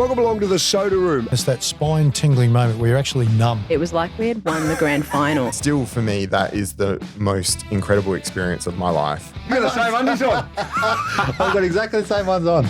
Welcome along to the Soda Room. It's that spine-tingling moment where you're actually numb. It was like we had won the grand final. Still, for me, that is the most incredible experience of my life. You got the same undies on. I've got exactly the same ones on.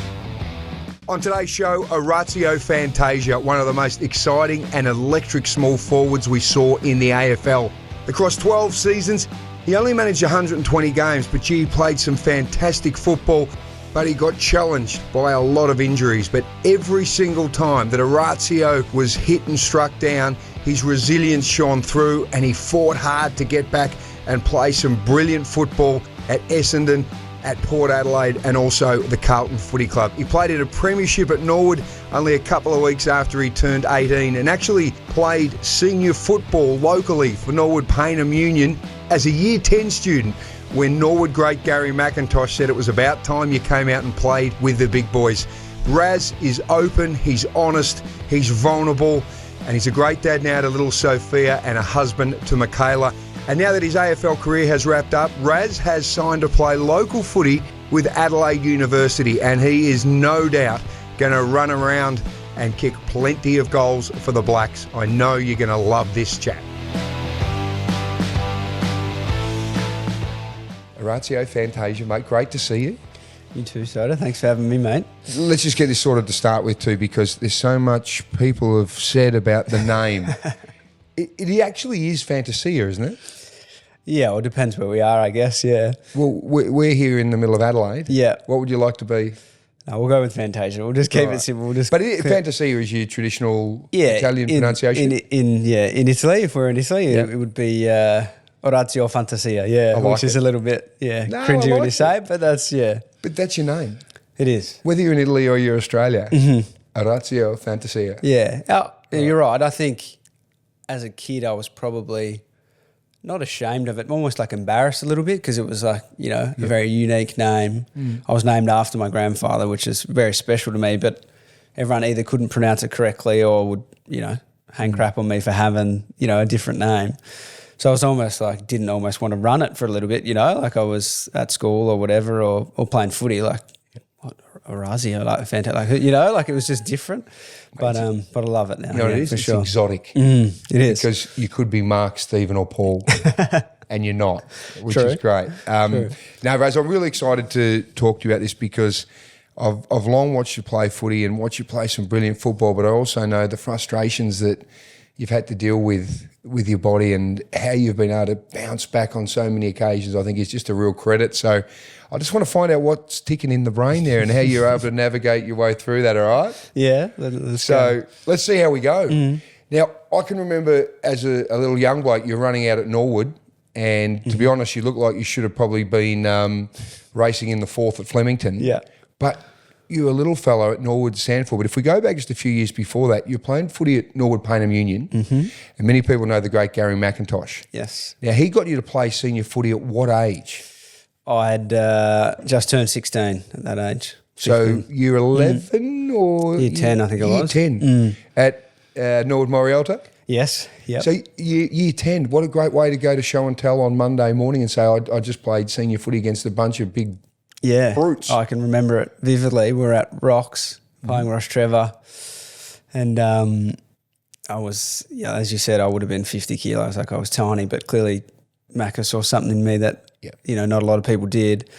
On today's show, Orazio Fantasia, one of the most exciting and electric small forwards we saw in the AFL. Across 12 seasons, he only managed 120 games, but he played some fantastic football. But he got challenged by a lot of injuries. But every single time that Orazio was hit and struck down, his resilience shone through and he fought hard to get back and play some brilliant football at Essendon, at Port Adelaide and also the Carlton Footy Club. He played at a premiership at Norwood only a couple of weeks after he turned 18 and actually played senior football locally for Norwood Paynham Union as a Year 10 student, when Norwood great Gary McIntosh said it was about time you came out and played with the big boys. Raz is open, he's honest, he's vulnerable, and he's a great dad now to little Sophia and a husband to Michaela. And now that his AFL career has wrapped up, Raz has signed to play local footy with Adelaide University, and he is no doubt going to run around and kick plenty of goals for the Blacks. I know you're going to love this chat. Orazio Fantasia, mate, great to see you. You too, Soda. Thanks for having me, mate. Let's just get this sorted to start with too, because there's so much people have said about the name. it actually is Fantasia, isn't it? Yeah, well, it depends where we are, I guess, yeah. Well, we're here in the middle of Adelaide. Yeah. What would you like to be? No, we'll go with Fantasia. We'll just keep it simple. Fantasia is your traditional Italian pronunciation? In Italy, if we're in Italy, it would be Orazio Fantasia, which is a little bit, cringy when you say it, but that's, But that's your name. It is. Whether you're in Italy or you're Australia. Orazio Fantasia. Yeah. You're right. I think as a kid, I was probably not ashamed of it, almost like embarrassed a little bit, because it was like, a very unique name. I was named after my grandfather, which is very special to me, but everyone either couldn't pronounce it correctly or would, hang crap on me for having, a different name. So I was almost like, didn't almost want to run it for a little bit, like I was at school or whatever, or playing footy, like, what, Orazio, like, fantastic, like it was just different. But I love it now. It is. It's sure. Exotic. It is. Because you could be Mark, Stephen or Paul and you're not, which True. is great. Now, Raz, I'm really excited to talk to you about this because I've long watched you play footy and watched you play some brilliant football, but I also know the frustrations that you've had to deal with your body and how you've been able to bounce back on so many occasions. I think is just a real credit. So I just want to find out what's ticking in the brain there and how you're able to navigate your way through that, all right? Yeah. Let's see how we go. Now, I can remember as a little young bloke, you're running out at Norwood, and to be honest, you look like you should have probably been racing in the fourth at Flemington. Yeah. But you were a little fellow at Norwood SANFL, but if we go back just a few years before that, you're playing footy at Norwood Paynham Union, and many people know the great Gary McIntosh. Yes. Now, he got you to play senior footy at what age? I had just turned 16 at that age. 16. So year 11 or? Year 10, I think it was. Year 10 at Norwood Morialta? Yes. Yep. So year 10, what a great way to go to show and tell on Monday morning and say, I just played senior footy against a bunch of big brutes. I can remember it vividly. We were at Rocks playing Ross Trevor, and I was, as you said, I would have been 50 kilos. Like I was tiny, but clearly Macca saw something in me that, not a lot of people did.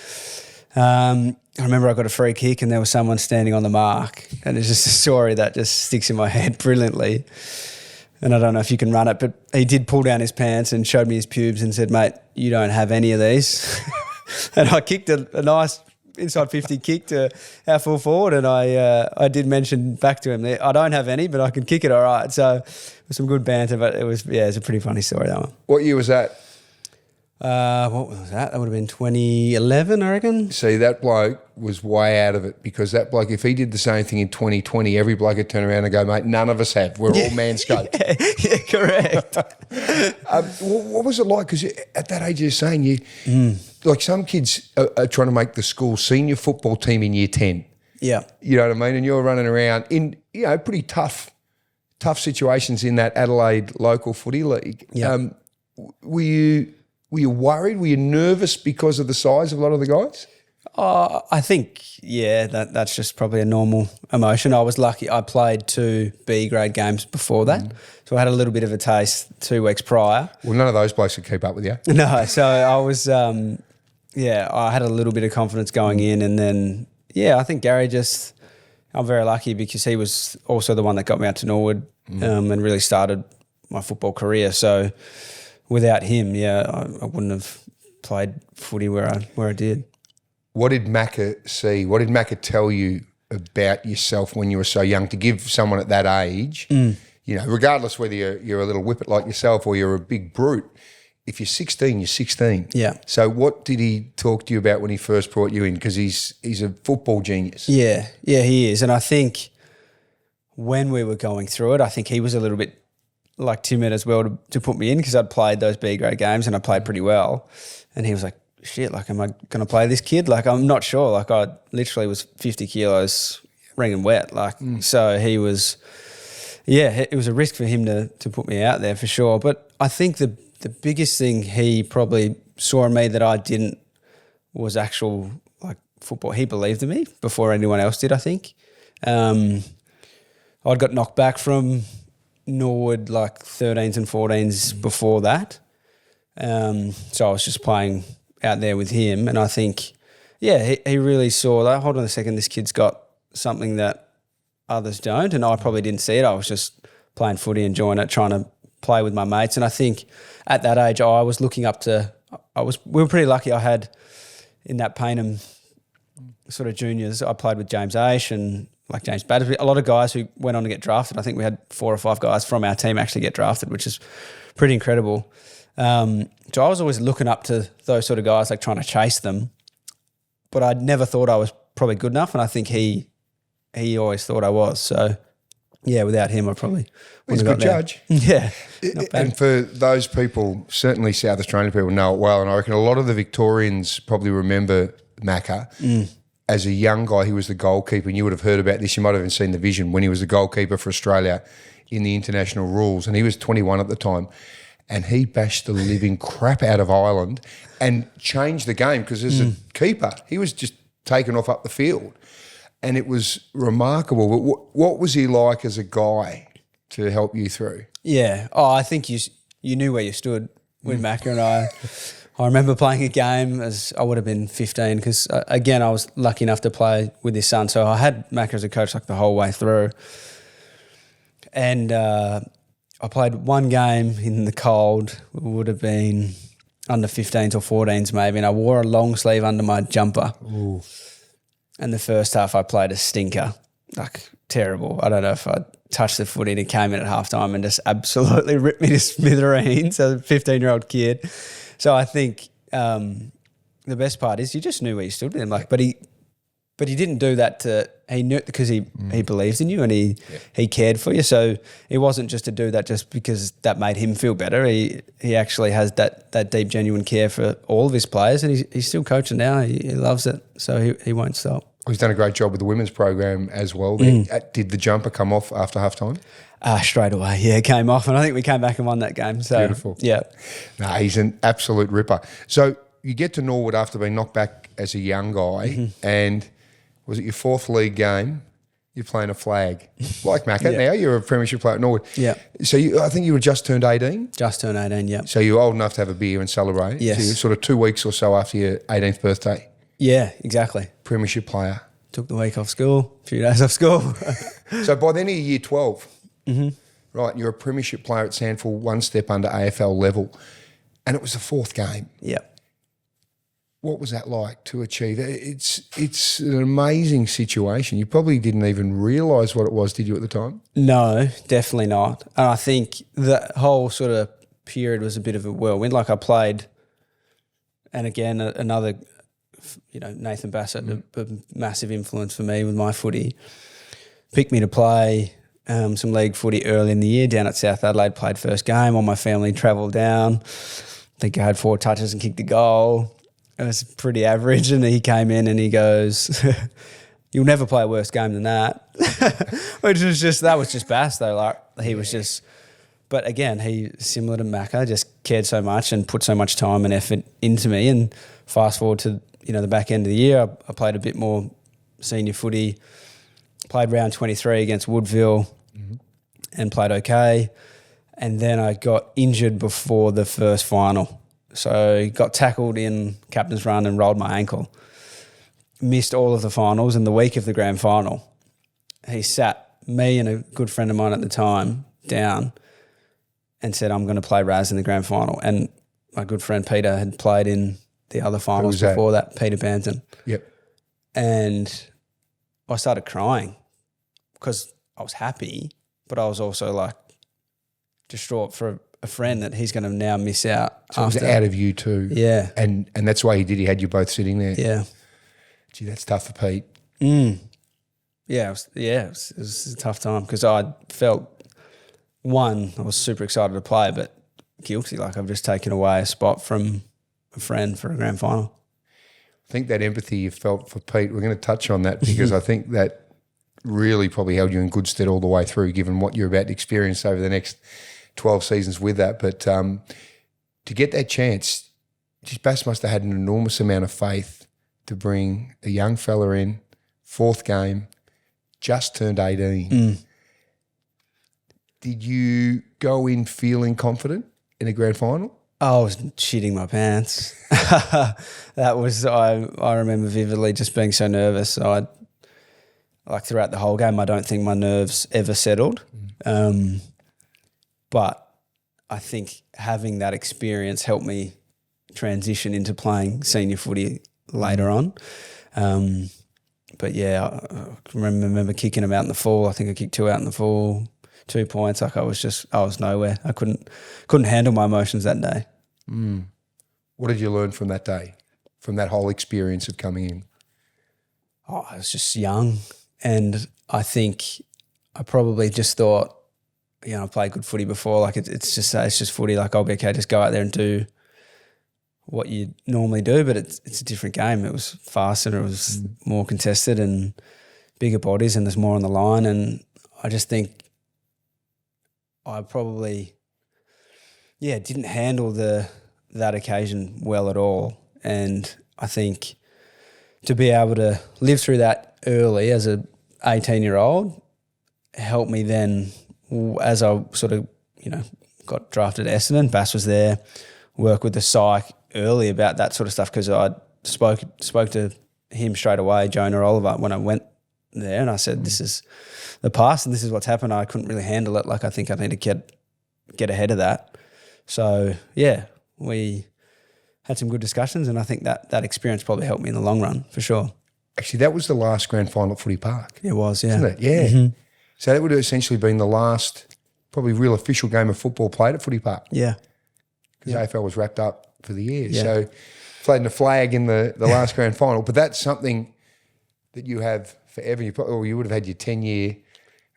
I remember I got a free kick and there was someone standing on the mark, and it's just a story that just sticks in my head brilliantly. And I don't know if you can run it, but he did pull down his pants and showed me his pubes and said, "Mate, you don't have any of these." And I kicked a nice inside 50 kick to our full forward, and I did mention back to him that I don't have any, but I can kick it all right. So it was some good banter, but it was a pretty funny story, that one. What year was that? What was that? That would have been 2011, I reckon. See, that bloke was way out of it, because that bloke, if he did the same thing in 2020, every bloke would turn around and go, "Mate, none of us have. We're all manscaped." Yeah, correct. What was it like? Because at that age, you're saying like some kids are trying to make the school senior football team in year 10. Yeah. You know what I mean? And you're running around in, pretty tough situations in that Adelaide local footy league. Yeah. Were you worried? Were you nervous because of the size of a lot of the guys? I think, that's just probably a normal emotion. I was lucky. I played 2 B grade games before that. So I had a little bit of a taste 2 weeks prior. Well, none of those blokes could keep up with you. No, so I was, I had a little bit of confidence going in. And then, I think Gary I'm very lucky because he was also the one that got me out to Norwood and really started my football career. So without him, I wouldn't have played footy where I did. What did Macca see? What did Macca tell you about yourself when you were so young to give someone at that age, regardless whether you're a little whippet like yourself or you're a big brute, if you're 16, you're 16. Yeah. So what did he talk to you about when he first brought you in? Because he's a football genius. Yeah, he is. And I think when we were going through it, I think he was a little bit like timid as well to put me in because I'd played those B grade games and I played pretty well. And he was like, shit, like, am I going to play this kid? Like, I'm not sure. Like, I literally was 50 kilos ringing wet. Like, so he was, it was a risk for him to put me out there for sure. But I think the biggest thing he probably saw in me that I didn't was actual, like, football. He believed in me before anyone else did, I think. I'd got knocked back from Norwood, like, 13s and 14s before that. So I was just playing out there with him, and I think, he really saw that. Hold on a second, this kid's got something that others don't, and I probably didn't see it. I was just playing footy, enjoying it, trying to play with my mates. And I think at that age, I was looking up to. We were pretty lucky. I had in that Paynham sort of juniors. I played with James Aish and like James Battersby, a lot of guys who went on to get drafted. I think we had 4 or 5 guys from our team actually get drafted, which is pretty incredible. So I was always looking up to those sort of guys, like trying to chase them, but I never thought I was probably good enough, and I think he always thought I was. So, without him, I probably He's a good judge. Yeah, not bad. And for those people, certainly South Australian people know it well, and I reckon a lot of the Victorians probably remember Macca. As a young guy, he was the goalkeeper, and you would have heard about this. You might have even seen the vision when he was the goalkeeper for Australia in the international rules, and he was 21 at the time. And he bashed the living crap out of Ireland and changed the game because as a keeper, he was just taken off up the field. And it was remarkable. But what was he like as a guy to help you through? Yeah. Oh, I think you knew where you stood with Macca and I. I remember playing a game as I would have been 15 because, again, I was lucky enough to play with his son. So I had Macca as a coach like the whole way through. And I played one game in the cold. It would have been under 15s or 14s maybe, and I wore a long sleeve under my jumper. Ooh. And the first half I played a stinker, like terrible. I don't know if I touched the footy and it came in at halftime and just absolutely ripped me to smithereens as a 15-year-old kid. So I think the best part is you just knew where you stood with him. Like, but he didn't do that he knew because he believes in you and he cared for you. So it wasn't just to do that just because that made him feel better. He actually has that deep, genuine care for all of his players, and he's still coaching now. He loves it, so he won't stop. He's done a great job with the women's program as well. Did the jumper come off after halftime? Straight away, it came off, and I think we came back and won that game. So beautiful. Yeah. No, he's an absolute ripper. So you get to Norwood after being knocked back as a young guy, and was it your 4th league game? You're playing a flag. Like Macca now, you're a premiership player at Norwood. Yeah. So I think you were just turned 18? Just turned 18, yeah. So you're old enough to have a beer and celebrate? Yes. So you're sort of 2 weeks or so after your 18th birthday? Yeah, exactly. Premiership player. Took the week off school, a few days off school. So by then you're year 12. Right, and you're a premiership player at SANFL, 1 step under AFL level. And it was the 4th game. Yep. What was that like to achieve? It's an amazing situation. You probably didn't even realise what it was, did you, at the time? No, definitely not. And I think the whole sort of period was a bit of a whirlwind. Like I played, and again, another, Nathan Bassett, a massive influence for me with my footy, picked me to play some league footy early in the year down at South Adelaide, played first game. All my family travelled down. I think I had 4 touches and kicked a goal. It was pretty average, and he came in and he goes, "You'll never play a worse game than that," which was that was just Bass though. Like he was just, but again, he similar to Macca, just cared so much and put so much time and effort into me. And fast forward to the back end of the year, I played a bit more senior footy, played round 23 against Woodville and played okay. And then I got injured before the first final. So got tackled in captain's run and rolled my ankle. Missed all of the finals, and the week of the grand final, he sat me and a good friend of mine at the time down and said, I'm going to play Raz in the grand final. And my good friend Peter had played in the other finals before that, Peter Banton. Yep. And I started crying because I was happy, but I was also like distraught for a friend that he's going to now miss out. So it was out of you too. Yeah. And that's why he did. He had you both sitting there. Yeah. Gee, that's tough for Pete. Yeah, it was a tough time because I felt, one, I was super excited to play, but guilty, like I've just taken away a spot from a friend for a grand final. I think that empathy you felt for Pete, we're going to touch on that because I think that really probably held you in good stead all the way through, given what you're about to experience over the next 12 seasons with that. But to get that chance, Bass must have had an enormous amount of faith to bring a young fella in, fourth game, just turned 18. Did you go in feeling confident in a grand final? I was shitting my pants. That was, I remember vividly just being so nervous. Like throughout the whole game, I don't think my nerves ever settled. But I think having that experience helped me transition into playing senior footy later on. But yeah, I remember kicking him out in the full. I think I kicked 2 out in the full, 2 points. Like I was nowhere. I couldn't handle my emotions that day. What did you learn from that day, from that whole experience of coming in? Oh, I was just young, and I think I probably just thought, I played good footy before. Like it's just footy. Like I'll be okay. Just go out there and do what you normally do, but it's a different game. It was faster. It was more contested and bigger bodies, and there's more on the line. And I just think I probably, didn't handle that occasion well at all. And I think to be able to live through that early as a 18-year-old helped me then, as I sort of, got drafted at Essendon. Bass was there, work with the psych early about that sort of stuff because I spoke to him straight away, Jonah Oliver, when I went there, and I said, this is the past and this is what's happened. I couldn't really handle it. Like I think I need to get ahead of that. So, we had some good discussions, and I think that experience probably helped me in the long run for sure. Actually, that was the last grand final at Footy Park. It was, yeah. Isn't it? Yeah. Mm-hmm. So that would have essentially been the last probably real official game of football played at Footy Park. Yeah. Because AFL was wrapped up for the year. Yeah. So played in the flag in the last grand final. But that's something that you have forever. You would have had your 10-year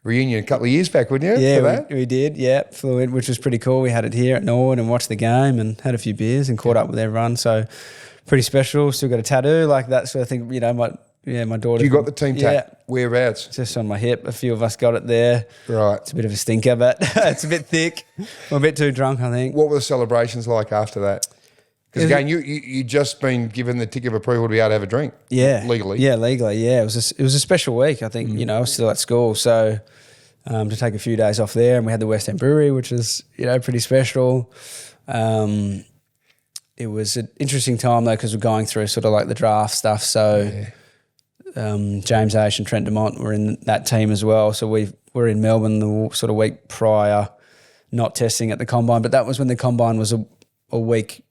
reunion a couple of years back, wouldn't you? Yeah, we did. Yeah, flew in, which was pretty cool. We had it here at Norwood and watched the game and had a few beers and caught up with everyone. So pretty special. Still got a tattoo like that sort of thing. My daughter. You got the team tat? Whereabouts? Just on my hip. A few of us got it there. Right. It's a bit of a stinker, but it's a bit thick. I'm a bit too drunk, I think. What were the celebrations like after that? Because again, you just been given the tick of approval to be able to have a drink. Yeah. Legally. Yeah, legally. Yeah, it was a special week. I think I was still at school, so to take a few days off there, and we had the West End Brewery, which was pretty special. It was an interesting time though because we're going through sort of like the draft stuff. So James Ash and Trent Dumont were in that team as well. So we were in Melbourne the sort of week prior, not testing at the combine, but that was when the combine was a week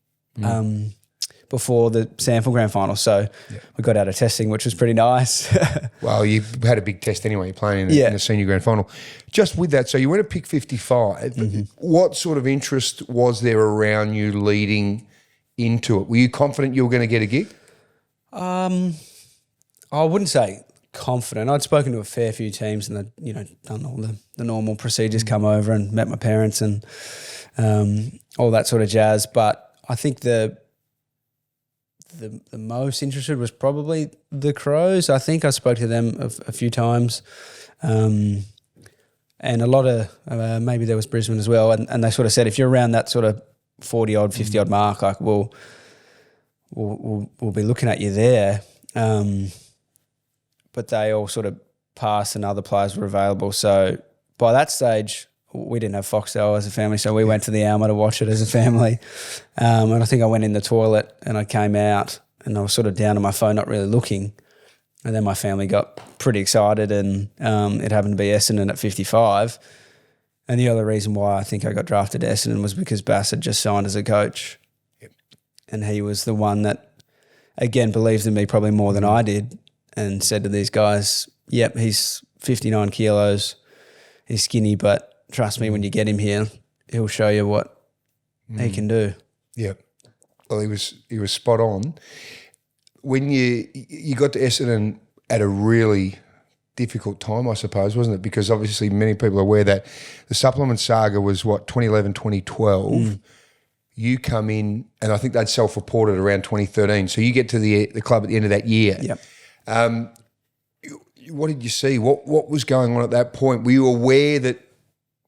before the SANFL grand final. So we got out of testing, which was pretty nice. Well, you had a big test anyway. You're playing in the senior grand final. Just with that, so you went to pick 55. What sort of interest was there around you leading into it? Were you confident you were going to get a gig? I wouldn't say confident. I'd spoken to a fair few teams and they'd, done all the normal procedures, come over and met my parents and all that sort of jazz. But I think the most interested was probably the Crows. I think I spoke to them a few times, and a lot of maybe there was Brisbane as well. And they sort of said if you're around that sort of 40-odd, 50-odd mark, like we'll we'll be looking at you there. But they all sort of passed and other players were available. So by that stage, we didn't have Foxtel as a family, so we went to the Alma to watch it as a family. And I think I went in the toilet and I came out and I was sort of down on my phone, not really looking. And then my family got pretty excited and it happened to be Essendon at 55. And the other reason why I think I got drafted to Essendon was because Bass had just signed as a coach. Yep. And he was the one that, again, believed in me probably more than I did and said to these guys, yep, he's 59 kilos, he's skinny, but trust me, when you get him here, he'll show you what he can do. Yep. Well, he was spot on. When you got to Essendon at a really difficult time, I suppose, wasn't it? Because obviously many people are aware that the supplement saga was, 2011, 2012. You come in, and I think they'd self-reported around 2013. So you get to the club at the end of that year. Yep. What did you see? What was going on at that point? Were you aware that,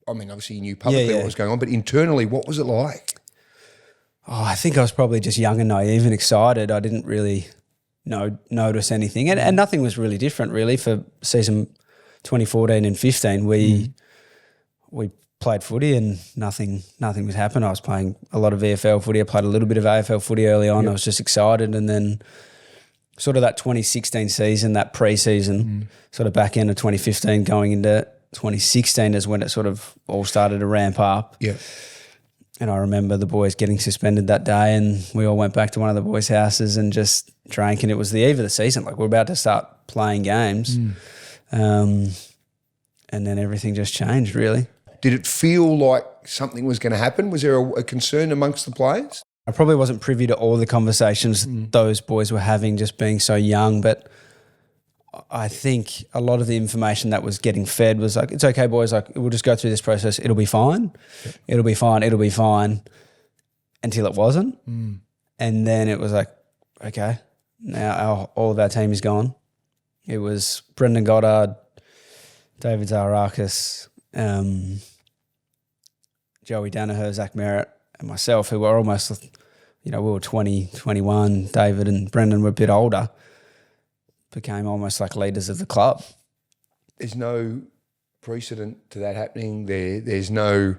I mean, obviously you knew publicly what was going on, but internally, what was it like? Oh, I think I was probably just young and naive and excited. I didn't really notice anything. And nothing was really different, really, for season 2014 and 15. We played footy and nothing was happening. I was playing a lot of VFL footy. I played a little bit of AFL footy early on. Yep. I was just excited. And then sort of that 2016 season, that pre-season, sort of back end of 2015 going into 2016 is when it sort of all started to ramp up. Yeah. And I remember the boys getting suspended that day and we all went back to one of the boys' houses and just drank, and it was the eve of the season. Like, we're about to start playing games. And then everything just changed, really. Did it feel like something was going to happen? Was there a concern amongst the players? I probably wasn't privy to all the conversations those boys were having, just being so young, but I think a lot of the information that was getting fed was like, it's okay, boys, like, we'll just go through this process. It'll be fine. Yep. It'll be fine, until it wasn't. And then it was like, okay, now all of our team is gone. It was Brendan Goddard, David Zaharakis, Joey Danaher, Zach Merritt, and myself, who were almost, we were 20, 21. David and Brendan were a bit older, became almost like leaders of the club. There's no precedent to that happening. There's no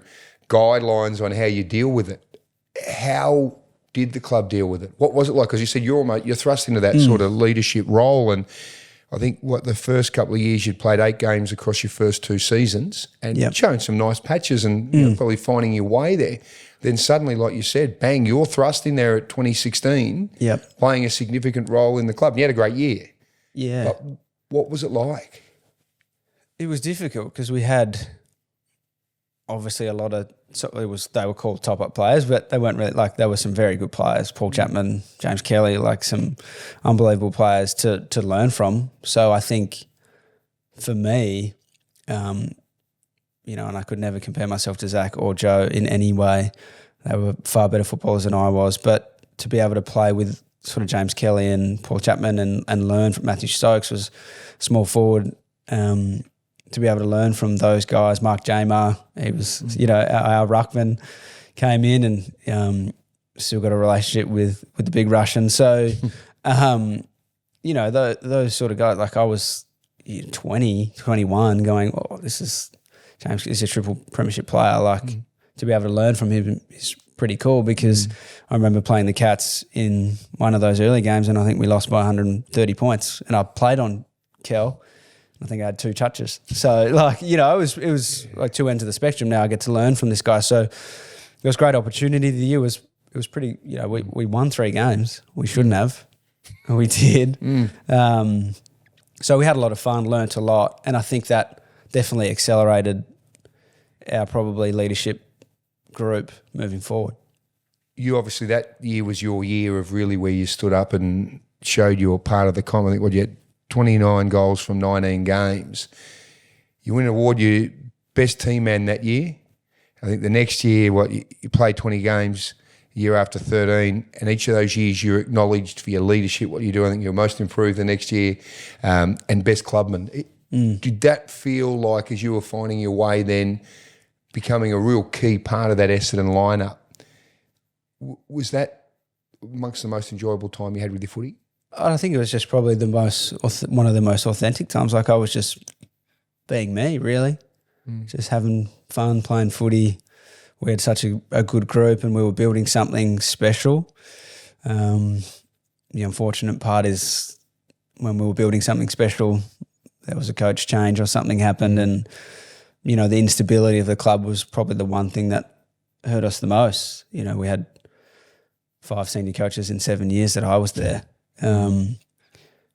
guidelines on how you deal with it. How did the club deal with it? What was it like? Because you said you're thrust into that sort of leadership role, and I think the first couple of years you'd played 8 games across your first 2 seasons and shown some nice patches and probably finding your way there. Then suddenly, like you said, bang, you're thrust in there at 2016, playing a significant role in the club. And you had a great year. Yeah. But what was it like? It was difficult because we had obviously a lot of they were called top-up players, but they weren't really, like, there were some very good players, Paul Chapman, James Kelly, like some unbelievable players to learn from. So I think for me, and I could never compare myself to Zach or Joe in any way. They were far better footballers than I was, but to be able to play with sort of James Kelly and Paul Chapman and learn from Matthew Stokes was small forward. To be able to learn from those guys, Mark Jamar, he was, our ruckman came in and still got a relationship with the big Russian. So, those sort of guys, like I was 20, 21 going, oh, this is James is a triple premiership player. Like to be able to learn from him is pretty cool because I remember playing the Cats in one of those early games and I think we lost by 130 points and I played on Kel. I think I had 2 touches. So, it was like 2 ends of the spectrum. Now I get to learn from this guy. So it was a great opportunity. The year was pretty, we won 3 games. We shouldn't have. We did. So we had a lot of fun, learnt a lot. And I think that definitely accelerated our probably leadership group moving forward. You obviously, that year was your year of really where you stood up and showed you were part of the comp. I think you had 29 goals from 19 games. You win an award, you best team man that year. I think the next year, you played 20 games year after 13, and each of those years you're acknowledged for your leadership, what you do. I think you're most improved the next year, and best clubman. Did that feel like, as you were finding your way then, becoming a real key part of that Essendon lineup, was that amongst the most enjoyable time you had with your footy? I think it was just probably one of the most authentic times. Like I was just being me, really, just having fun, playing footy. We had such a good group and we were building something special. The unfortunate part is when we were building something special, there was a coach change or something happened, and the instability of the club was probably the one thing that hurt us the most. We had 5 senior coaches in 7 years that I was there.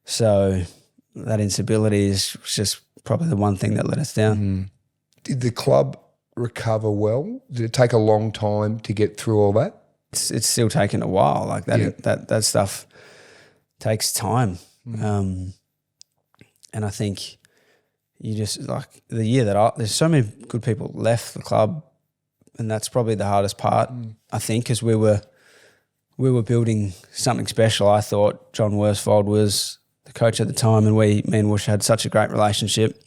So that instability is just probably the one thing that let us down. Did the club recover well? Did it take a long time to get through all that? It's still taken a while. Like that stuff takes time. And I think you just like the year that there's so many good people left the club, and that's probably the hardest part. I think because we were building something special. I thought John Worsfold was the coach at the time, and me and Woosh had such a great relationship.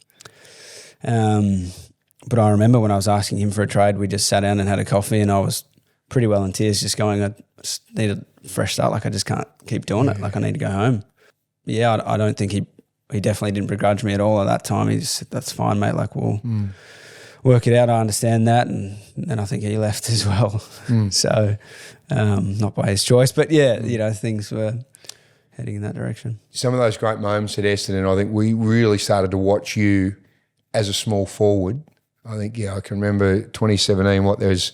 But I remember when I was asking him for a trade, we just sat down and had a coffee, and I was pretty well in tears, just going, I just need a fresh start. Like I just can't keep doing it. Like I need to go home. Yeah, I don't think he definitely didn't begrudge me at all at that time. He just said, that's fine, mate. Like we'll work it out. I understand that. And then I think he left as well. So not by his choice, but yeah, things were heading in that direction. Some of those great moments at Essendon, I think we really started to watch you as a small forward. I think, I can remember 2017, there's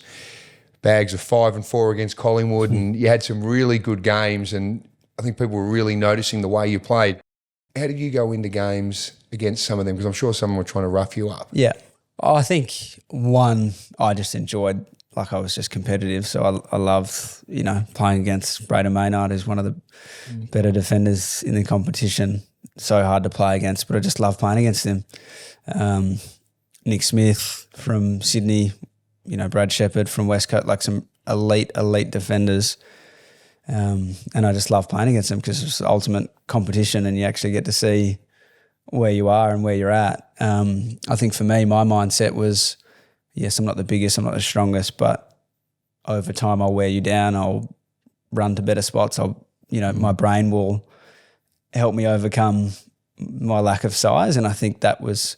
bags of 5 and 4 against Collingwood, and you had some really good games, and I think people were really noticing the way you played. How did you go into games against some of them? Because I'm sure some were trying to rough you up. Yeah. I think one, I just enjoyed, like I was just competitive. So I loved, playing against Braden Maynard, who's one of the better defenders in the competition. So hard to play against, but I just love playing against him. Nick Smith from Sydney, Brad Shepherd from West Coast, like some elite defenders. And I just love playing against them because it's the ultimate competition and you actually get to see where you are and where you're at. I think for me, my mindset was, yes, I'm not the biggest, I'm not the strongest, but over time I'll wear you down. I'll run to better spots. My brain will help me overcome my lack of size. And I think that was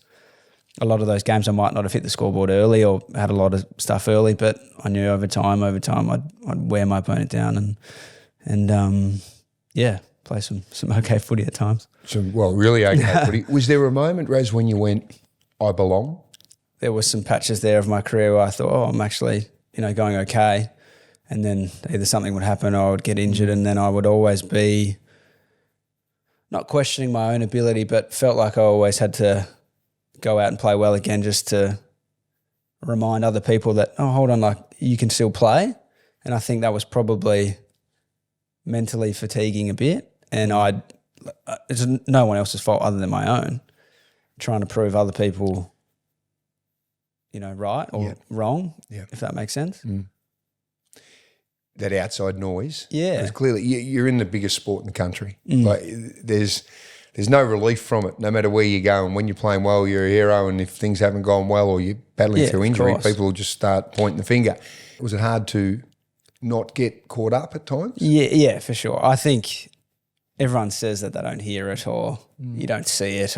a lot of those games I might not have hit the scoreboard early or had a lot of stuff early, but I knew over time I'd wear my opponent down and play some okay footy at times. Really okay footy. Was there a moment, Raz, when you went, I belong? There was some patches there of my career where I thought, I'm actually, going okay. And then either something would happen or I would get injured, and then I would always be not questioning my own ability, but felt like I always had to go out and play well again just to remind other people that, oh, hold on, like you can still play. And I think that was probably mentally fatiguing a bit. And it's no one else's fault other than my own, trying to prove other people, right or wrong, if that makes sense. That outside noise. Yeah. Because clearly you're in the biggest sport in the country. Like there's no relief from it, no matter where you go. And when you're playing well, you're a hero. And if things haven't gone well or you're battling through injury, people will just start pointing the finger. Was it hard to not get caught up at times? Yeah, for sure. I think everyone says that they don't hear it or you don't see it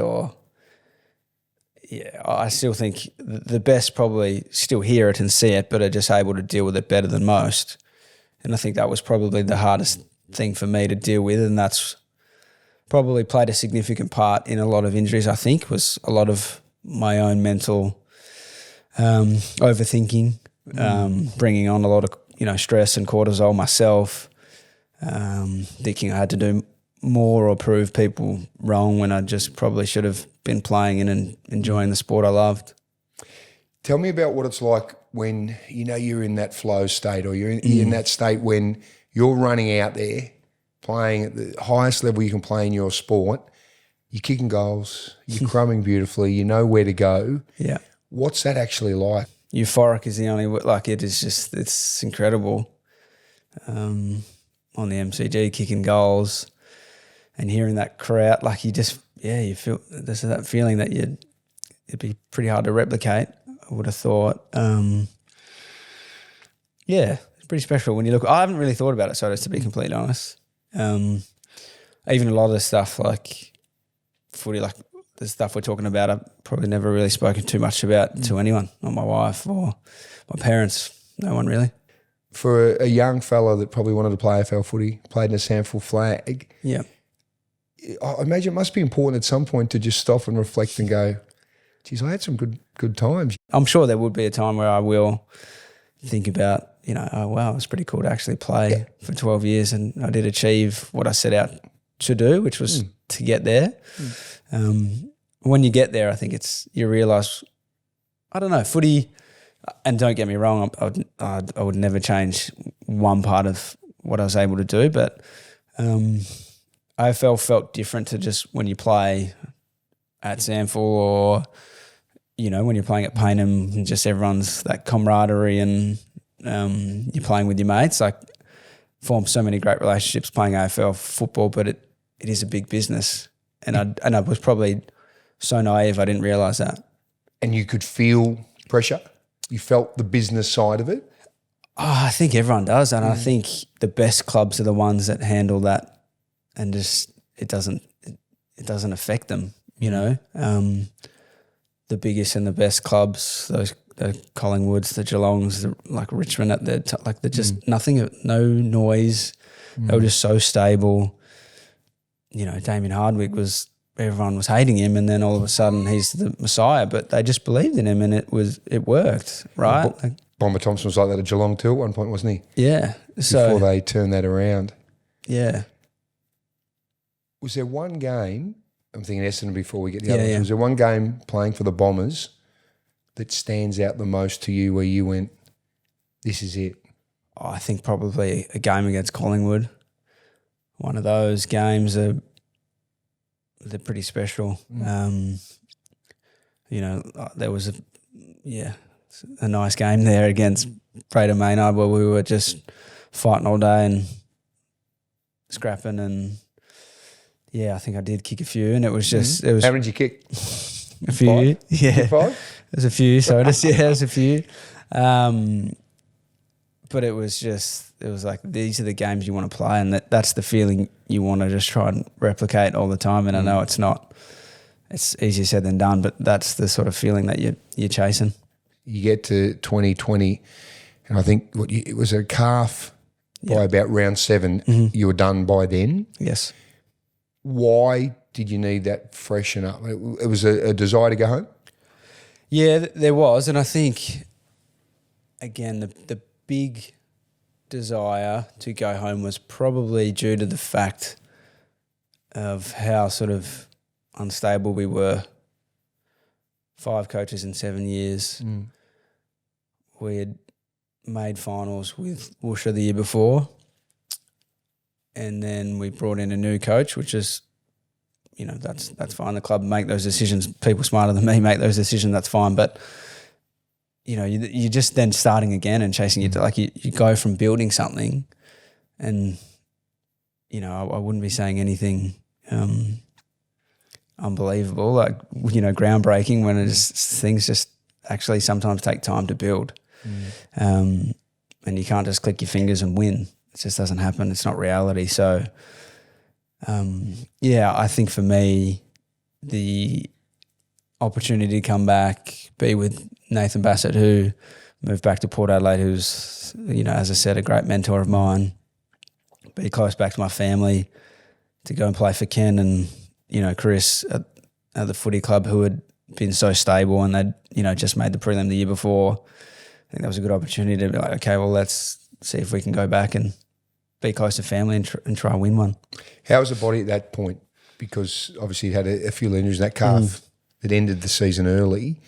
I still think the best probably still hear it and see it, but are just able to deal with it better than most. And I think that was probably the hardest thing for me to deal with, and that's probably played a significant part in a lot of injuries, I think, was a lot of my own mental overthinking, bringing on a lot of, stress and cortisol myself, thinking I had to do more or prove people wrong when I just probably should have been playing and enjoying the sport I loved. Tell me about what it's like when, you're in that flow state or you're in that state when you're running out there, playing at the highest level you can play in your sport, you're kicking goals, you're crumbing beautifully, you know where to go. Yeah. What's that actually like? Euphoric is the only word. Like it's incredible. On the MCG, kicking goals and hearing that crowd, like you feel there's that feeling that it'd be pretty hard to replicate, I would have thought. pretty special when you look. I haven't really thought about it, so to be completely honest. Even a lot of the stuff like footy, like the stuff we're talking about, I've probably never really spoken too much about to anyone, not my wife or my parents, no one really. For a young fella that probably wanted to play AFL footy, played in a SANFL flag, Yeah. I imagine it must be important at some point to just stop and reflect and go, geez, I had some good times. I'm sure there would be a time where I will think about, oh, wow, it was pretty cool to actually play for 12 years and I did achieve what I set out to do, which was to get there. When you get there, I think you realise, I don't know, footy, and don't get me wrong, I would never change one part of what I was able to do, but AFL felt different to just when you play at SANFL or, when you're playing at Payneham and just everyone's that camaraderie and you're playing with your mates. Like, formed so many great relationships playing AFL football, but it is a big business. And I was probably so naive I didn't realise that. And you could feel pressure? You felt the business side of it? Oh, I think everyone does, and I think the best clubs are the ones that handle that, and just it doesn't affect them. The biggest and the best clubs, the Collingwoods, the Geelongs, like Richmond at their they're just nothing, no noise. They were just so stable. Damien Hardwick everyone was hating him, and then all of a sudden he's the Messiah. But they just believed in him, and it worked, right? Bomber Thompson was like that at Geelong too at one point, wasn't he? Yeah. Before they turned that around. Yeah. Was there one game? I'm thinking Essendon before we get the other one. Yeah. Was there one game playing for the Bombers that stands out the most to you where you went, this is it? Oh, I think probably a game against Collingwood. One of those games they're pretty special. There was a nice game there against Brayden Maynard where we were just fighting all day and scrapping, and I think I did kick a few, and it was just it was How many did you kick? a few. 5? Yeah, 5? there's a few. So there's a few. But it was like these are the games you want to play, and that's the feeling you want to just try and replicate all the time. And I know it's easier said than done, but that's the sort of feeling that you're chasing. You get to 2020, and I think it was a calf by about round 7. You were done by then. Yes. Why did you need that freshen up? It was a desire to go home? Yeah, there was. And I think, again, the big desire to go home was probably due to the fact of how sort of unstable we were. 5 coaches in 7 years. We had made finals with Woosha the year before, and then we brought in a new coach, which is, that's fine. The club make those decisions. People smarter than me make those decisions. That's fine. But you're just then starting again and chasing it. Like you go from building something, and I wouldn't be saying anything unbelievable, like groundbreaking, when things just actually sometimes take time to build. And you can't just click your fingers and win. It just doesn't happen. It's not reality. So, I think for me, the opportunity to come back, be with Nathan Bassett, who moved back to Port Adelaide, who's, as I said, a great mentor of mine, be close back to my family, to go and play for Ken and, Chris at the footy club, who had been so stable and they'd, just made the prelim the year before. I think that was a good opportunity to be like, okay, well, let's see if we can go back and be close to family and try and win one. How was the body at that point? Because obviously you had a few injuries. That calf that ended the season early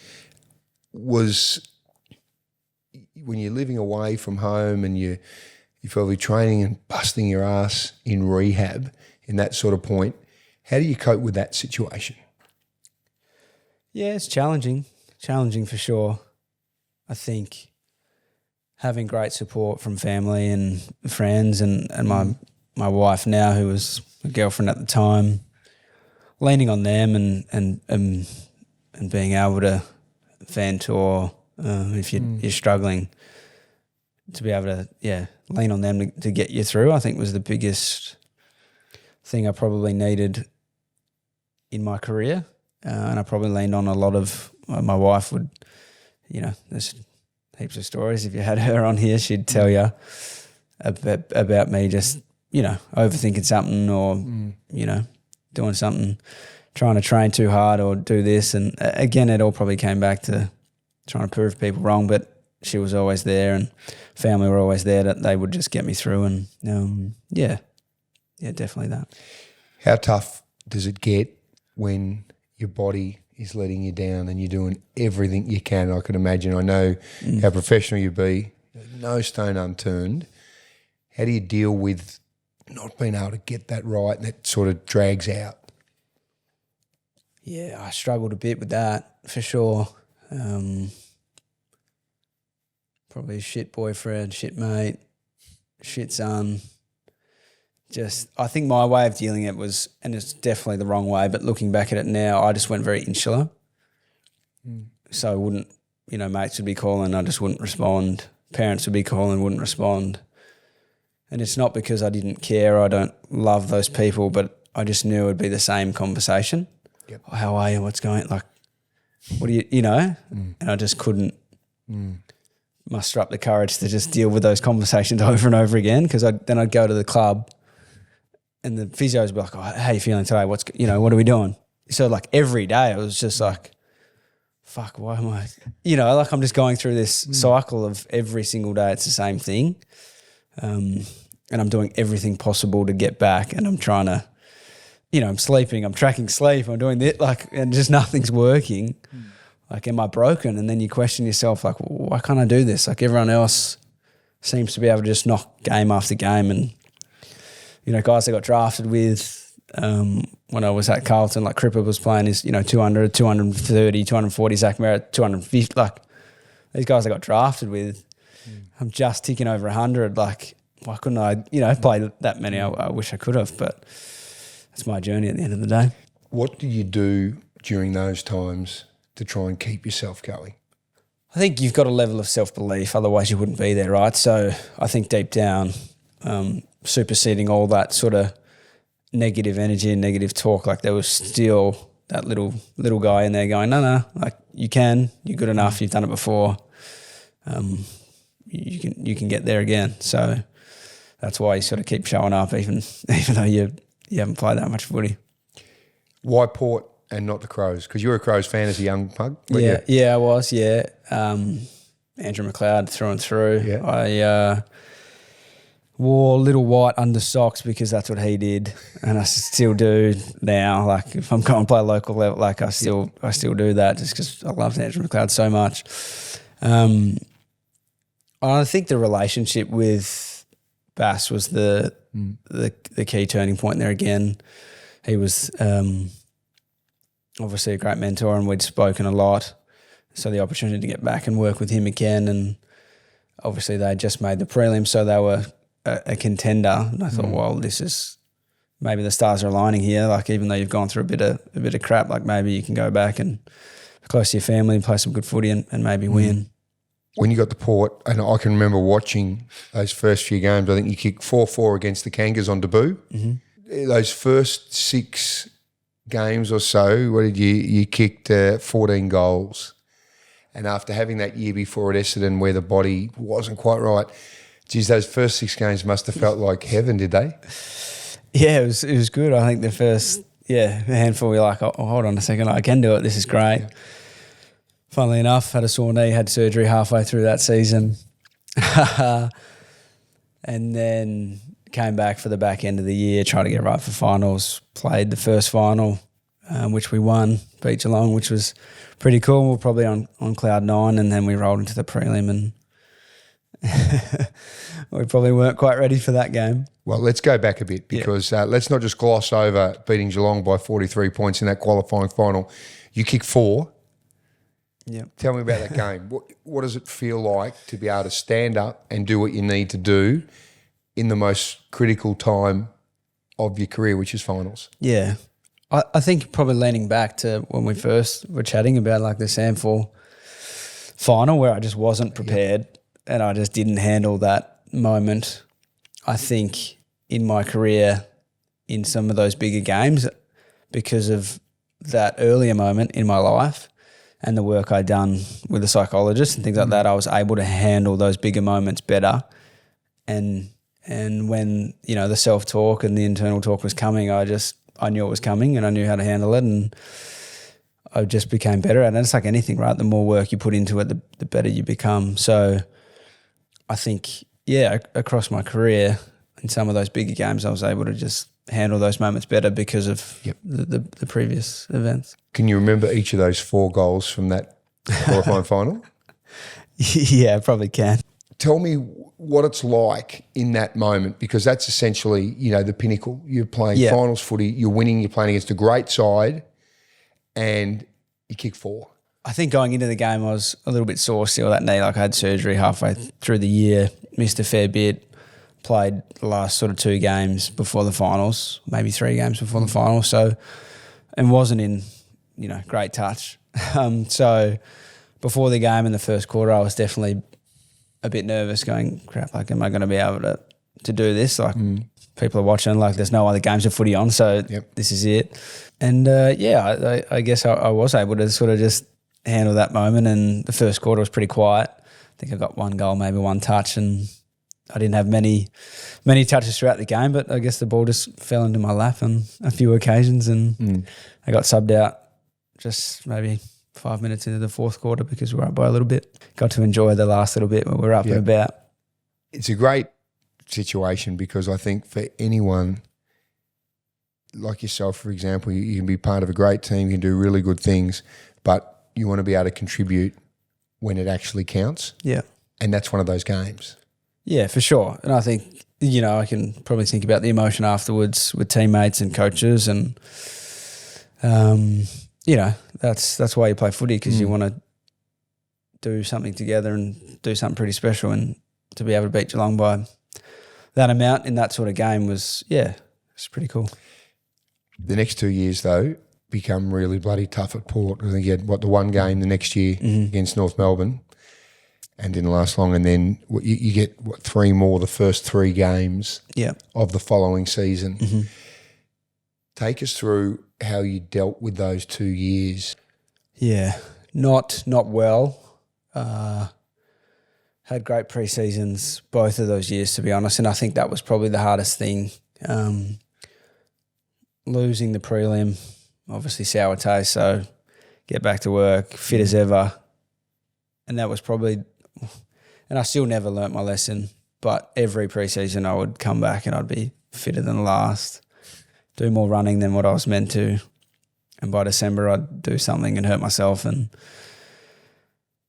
was when you're living away from home and you're probably training and busting your ass in rehab in that sort of point. How do you cope with that situation? Yeah, it's challenging for sure. I think having great support from family and friends and my wife now, who was a girlfriend at the time, leaning on them and being able to vent or if you're struggling, to be able to, lean on them to get you through, I think was the biggest thing I probably needed in my career. And I probably leaned on a lot of, my wife would, there's heaps of stories. If you had her on here, she'd tell you about me just, overthinking something or, doing something, trying to train too hard or do this. And again, it all probably came back to trying to prove people wrong, but she was always there and family were always there that they would just get me through. And definitely that. How tough does it get when your body is letting you down and you're doing everything you can? I can imagine. I know how professional you be, no stone unturned. How do you deal with not being able to get that right and that sort of drags out? Yeah, I struggled a bit with that for sure. Probably a shit boyfriend, shit mate, shit son. I think my way of dealing it was, and it's definitely the wrong way, but looking back at it now, I just went very insular. So I wouldn't, mates would be calling, I just wouldn't respond. Parents would be calling, wouldn't respond. And it's not because I didn't care, I don't love those people, but I just knew it would be the same conversation. Yep. Oh, how are you? What's going on? Like, what do you, And I just couldn't muster up the courage to just deal with those conversations over and over again, because then I'd go to the club and the physios would be like, oh, how are you feeling today? What are we doing? So like every day it was just like, fuck, why am I, like I'm just going through this cycle of every single day it's the same thing. And I'm doing everything possible to get back, and I'm trying to, I'm sleeping, I'm tracking sleep, I'm doing this, and just nothing's working. Like, am I broken? And then you question yourself, like, why can't I do this? Like everyone else seems to be able to just knock game after game. And, guys I got drafted with when I was at Carlton, like Cripper was playing his, 200, 230, 240, Zach Merritt, 250. Like these guys I got drafted with, I'm just ticking over 100. Like, why couldn't I, play that many? I wish I could have, but it's my journey at the end of the day. What do you do during those times to try and keep yourself going? I think you've got a level of self-belief, otherwise you wouldn't be there, right? So I think deep down, superseding all that sort of negative energy and negative talk, like there was still that little guy in there going, no, like you're good enough, you've done it before, you can get there again. So that's why you sort of keep showing up, even though you haven't played that much footy. Why Port and not the Crows? Because you were a Crows fan as a young pug. Yeah, I was. Yeah, Andrew McLeod through and through. Yeah. I wore little white under socks because that's what he did, and I still do now. Like if I'm going to play local level, like I still do that just because I love Andrew McLeod so much. I think the relationship with Bass was the key turning point there again. He was obviously a great mentor, and we'd spoken a lot. So the opportunity to get back and work with him again, and obviously they just made the prelim, so they were a contender. And I thought, well, this is maybe the stars are aligning here. Like even though you've gone through a bit of crap, like maybe you can go back and be close to your family and play some good footy and maybe win. When you got the Port, and I can remember watching those first few games, I think you kicked 4-4 against the Kangas on debut. Mm-hmm. Those first 6 games or so, what did you kicked 14 goals. And after having that year before at Essendon where the body wasn't quite right, geez, those first 6 games must have felt like heaven, did they? Yeah, it was good. I think the first, handful, you're like, oh, hold on a second, I can do it. This is great. Yeah. Funnily enough, had a sore knee, had surgery halfway through that season. And then came back for the back end of the year, tried to get right for finals, played the first final, which we won, beat Geelong, which was pretty cool. We were probably on cloud 9, and then we rolled into the prelim and we probably weren't quite ready for that game. Well, let's go back a bit because let's not just gloss over beating Geelong by 43 points in that qualifying final. You kicked 4. Yeah. Tell me about that game. What does it feel like to be able to stand up and do what you need to do in the most critical time of your career, which is finals? Yeah. I think probably leaning back to when we first were chatting about like the SANFL final where I just wasn't prepared. and I just didn't handle that moment. I think in my career, in some of those bigger games, because of that earlier moment in my life and the work I'd done with a psychologist and things like that, I was able to handle those bigger moments better. And when, you know, the self-talk and the internal talk was coming, I knew it was coming and I knew how to handle it, and I just became better at it. And it's like anything, right? The more work you put into it, the better you become. So I think, across my career in some of those bigger games, I was able to just handle those moments better because of the previous events. Can you remember each of those 4 goals from that qualifying final? Yeah, I probably can. Tell me what it's like in that moment, because that's essentially, you know, the pinnacle. You're playing finals footy, you're winning, you're playing against a great side, and you kick 4. I think going into the game, I was a little bit sore still, that knee. Like I had surgery halfway through the year, missed a fair bit, played the last sort of 2 games before the finals, maybe 3 games before the finals. So, and wasn't in, you know, great touch. So before the game in the first quarter, I was definitely a bit nervous going, crap, like, am I going to be able to do this? Like people are watching, like there's no other games of footy on, so this is it. And I guess I was able to sort of just handle that moment, and the first quarter was pretty quiet. I think I got 1 goal, maybe 1 touch, and I didn't have many touches throughout the game, but I guess the ball just fell into my lap on a few occasions, and I got subbed out just maybe 5 minutes into the fourth quarter because we were up by a little bit. Got to enjoy the last little bit when we were up and about. It's a great situation because I think for anyone like yourself, for example, you can be part of a great team, you can do really good things, but you want to be able to contribute when it actually counts. Yeah. And that's one of those games. Yeah, for sure. And I think, you know, I can probably think about the emotion afterwards with teammates and coaches, and you know, that's why you play footy, because you want to do something together and do something pretty special, and to be able to beat Geelong by that amount in that sort of game was, it's pretty cool. The next 2 years, though, become really bloody tough at Port. I think you had, the 1 game the next year against North Melbourne, and didn't last long. And then you get 3 more the first 3 games of the following season. Take us through how you dealt with those 2 years. Yeah, not well. Had great pre-seasons both of those years, to be honest, and I think that was probably the hardest thing. Losing the prelim, obviously sour taste, so get back to work, fit as ever. And that was probably, and I still never learnt my lesson, but every pre-season I would come back and I'd be fitter than last, do more running than what I was meant to. And by December I'd do something and hurt myself. And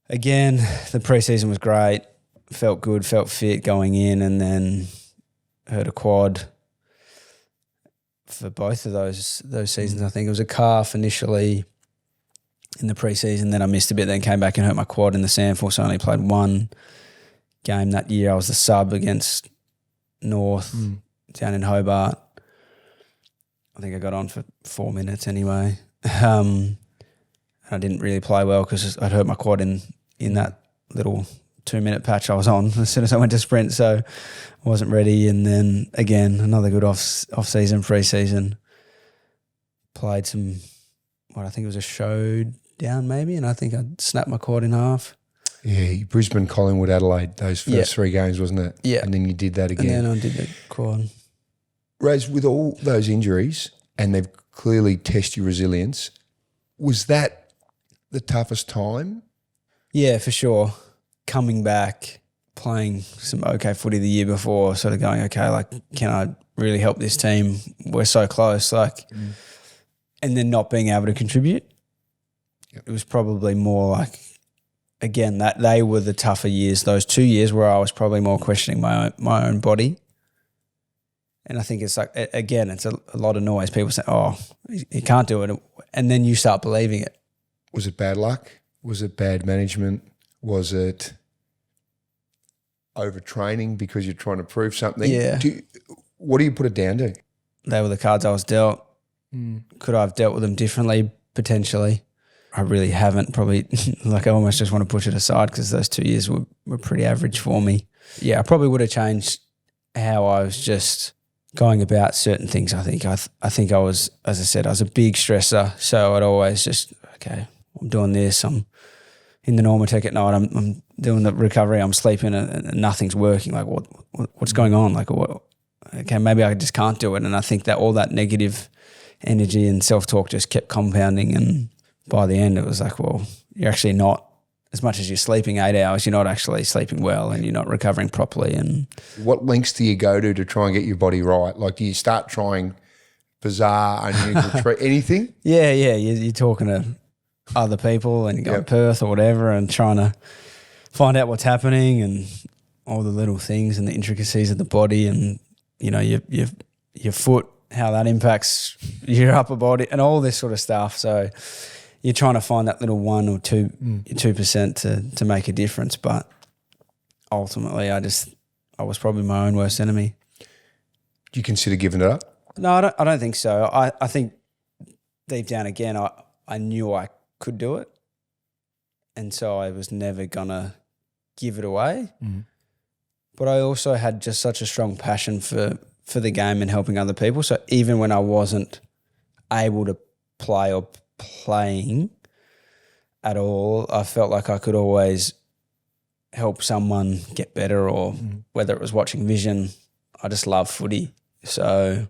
again, the pre-season was great, felt good, felt fit going in, and then hurt a quad for both of those seasons. I think it was a calf initially in the pre-season, then I missed a bit, then came back and hurt my quad in the SANFL, so I only played 1 game that year. I was the sub against North down in Hobart. I think I got on for 4 minutes anyway. I didn't really play well because I'd hurt my quad in that little 2-minute patch I was on as soon as I went to sprint, so I wasn't ready. And then again, another good off-season, pre-season. Played some, I think it was a showdown maybe, and I think I snapped my quad in half. Yeah, Brisbane, Collingwood, Adelaide, those first 3 games, wasn't it? Yeah. And then you did that again. And then I did the quad. Raz, with all those injuries, and they've clearly tested your resilience, was that the toughest time? Yeah, for sure. Coming back, playing some okay footy the year before, sort of going, okay, like, can I really help this team? We're so close, like, and then not being able to contribute. Yep. It was probably more like, again, that they were the tougher years, those 2 years where I was probably more questioning my own body. And I think it's like, again, it's a lot of noise. People say, oh, he can't do it. And then you start believing it. Was it bad luck? Was it bad management? Was it overtraining because you're trying to prove something? Yeah. What do you put it down to? They were the cards I was dealt. Could I have dealt with them differently? Potentially. I really haven't. Probably like I almost just want to push it aside because those 2 years were pretty average for me. Yeah, I probably would have changed how I was just going about certain things. I think I was, as I said, I was a big stressor. So I'd always just, okay, I'm doing this. I'm in the Normatech at night. I'm doing the recovery. I'm sleeping and nothing's working. Like what's going on? Like okay, maybe I just can't do it. And I think that all that negative energy and self-talk just kept compounding. And by the end, it was like, well, you're actually not, as much as you're sleeping 8 hours, you're not actually sleeping well and you're not recovering properly. And what lengths do you go to try and get your body right? Like, do you start trying bizarre, unusual anything? Yeah. You're talking to other people and you go to Perth or whatever and trying to find out what's happening and all the little things and the intricacies of the body and, you know, your foot, how that impacts your upper body and all this sort of stuff. So you're trying to find that little 1 or 2% to make a difference. But ultimately I was probably my own worst enemy. Do you consider giving it up? No, I don't think so. I think deep down again, I knew I could do it. And so I was never going to give it away. Mm. But I also had just such a strong passion for the game and helping other people. So even when I wasn't able to play or playing at all, I felt like I could always help someone get better or whether it was watching vision. I just love footy. So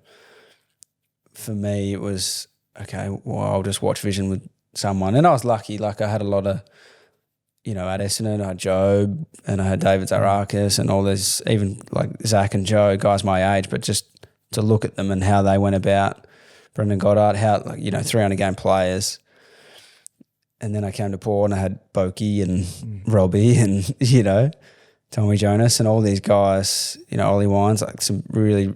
for me it was, okay, well, I'll just watch vision with someone. And I was lucky, like I had a lot of, you know, at Essendon I had Job and I had David Zarakis and all this, even like Zach and Joe, guys my age, but just to look at them and how they went about, Brendan Goddard, how, like, you know, 300 game players. And then I came to Port and I had Boki and Robbie and, you know, Tommy Jonas and all these guys, you know, Ollie Wines, like some really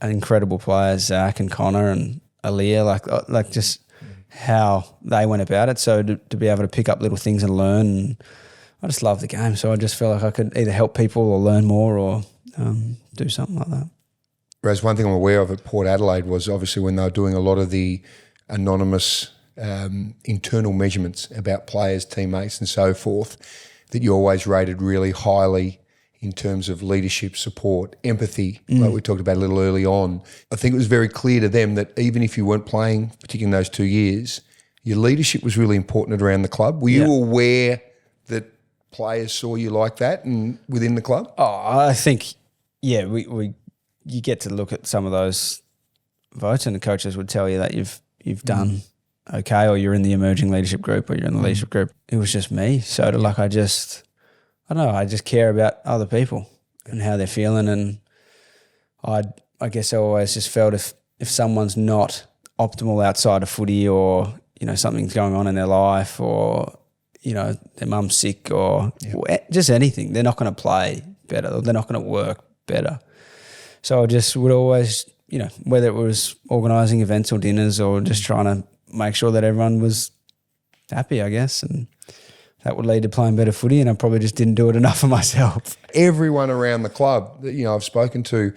incredible players, Zach and Connor and Aaliyah, like just how they went about it. So to be able to pick up little things and learn, and I just love the game. So I just feel like I could either help people or learn more or do something like that. Raz, one thing I'm aware of at Port Adelaide was obviously when they were doing a lot of the anonymous internal measurements about players, teammates and so forth, that you always rated really highly in terms of leadership, support, empathy, like we talked about a little early on. I think it was very clear to them that even if you weren't playing, particularly in those 2 years, your leadership was really important around the club. Were you aware that players saw you like that and within the club? Oh, I think, yeah, you get to look at some of those votes and the coaches would tell you that you've done okay or you're in the emerging leadership group or you're in the leadership group. It was just me. So I just care about other people and how they're feeling. And I guess I always just felt if someone's not optimal outside of footy or, you know, something's going on in their life or, you know, their mum's sick or just anything, they're not going to play better or they're not going to work better. So I just would always, you know, whether it was organising events or dinners or just trying to make sure that everyone was happy, I guess, and that would lead to playing better footy, and I probably just didn't do it enough for myself. Everyone around the club that, you know, I've spoken to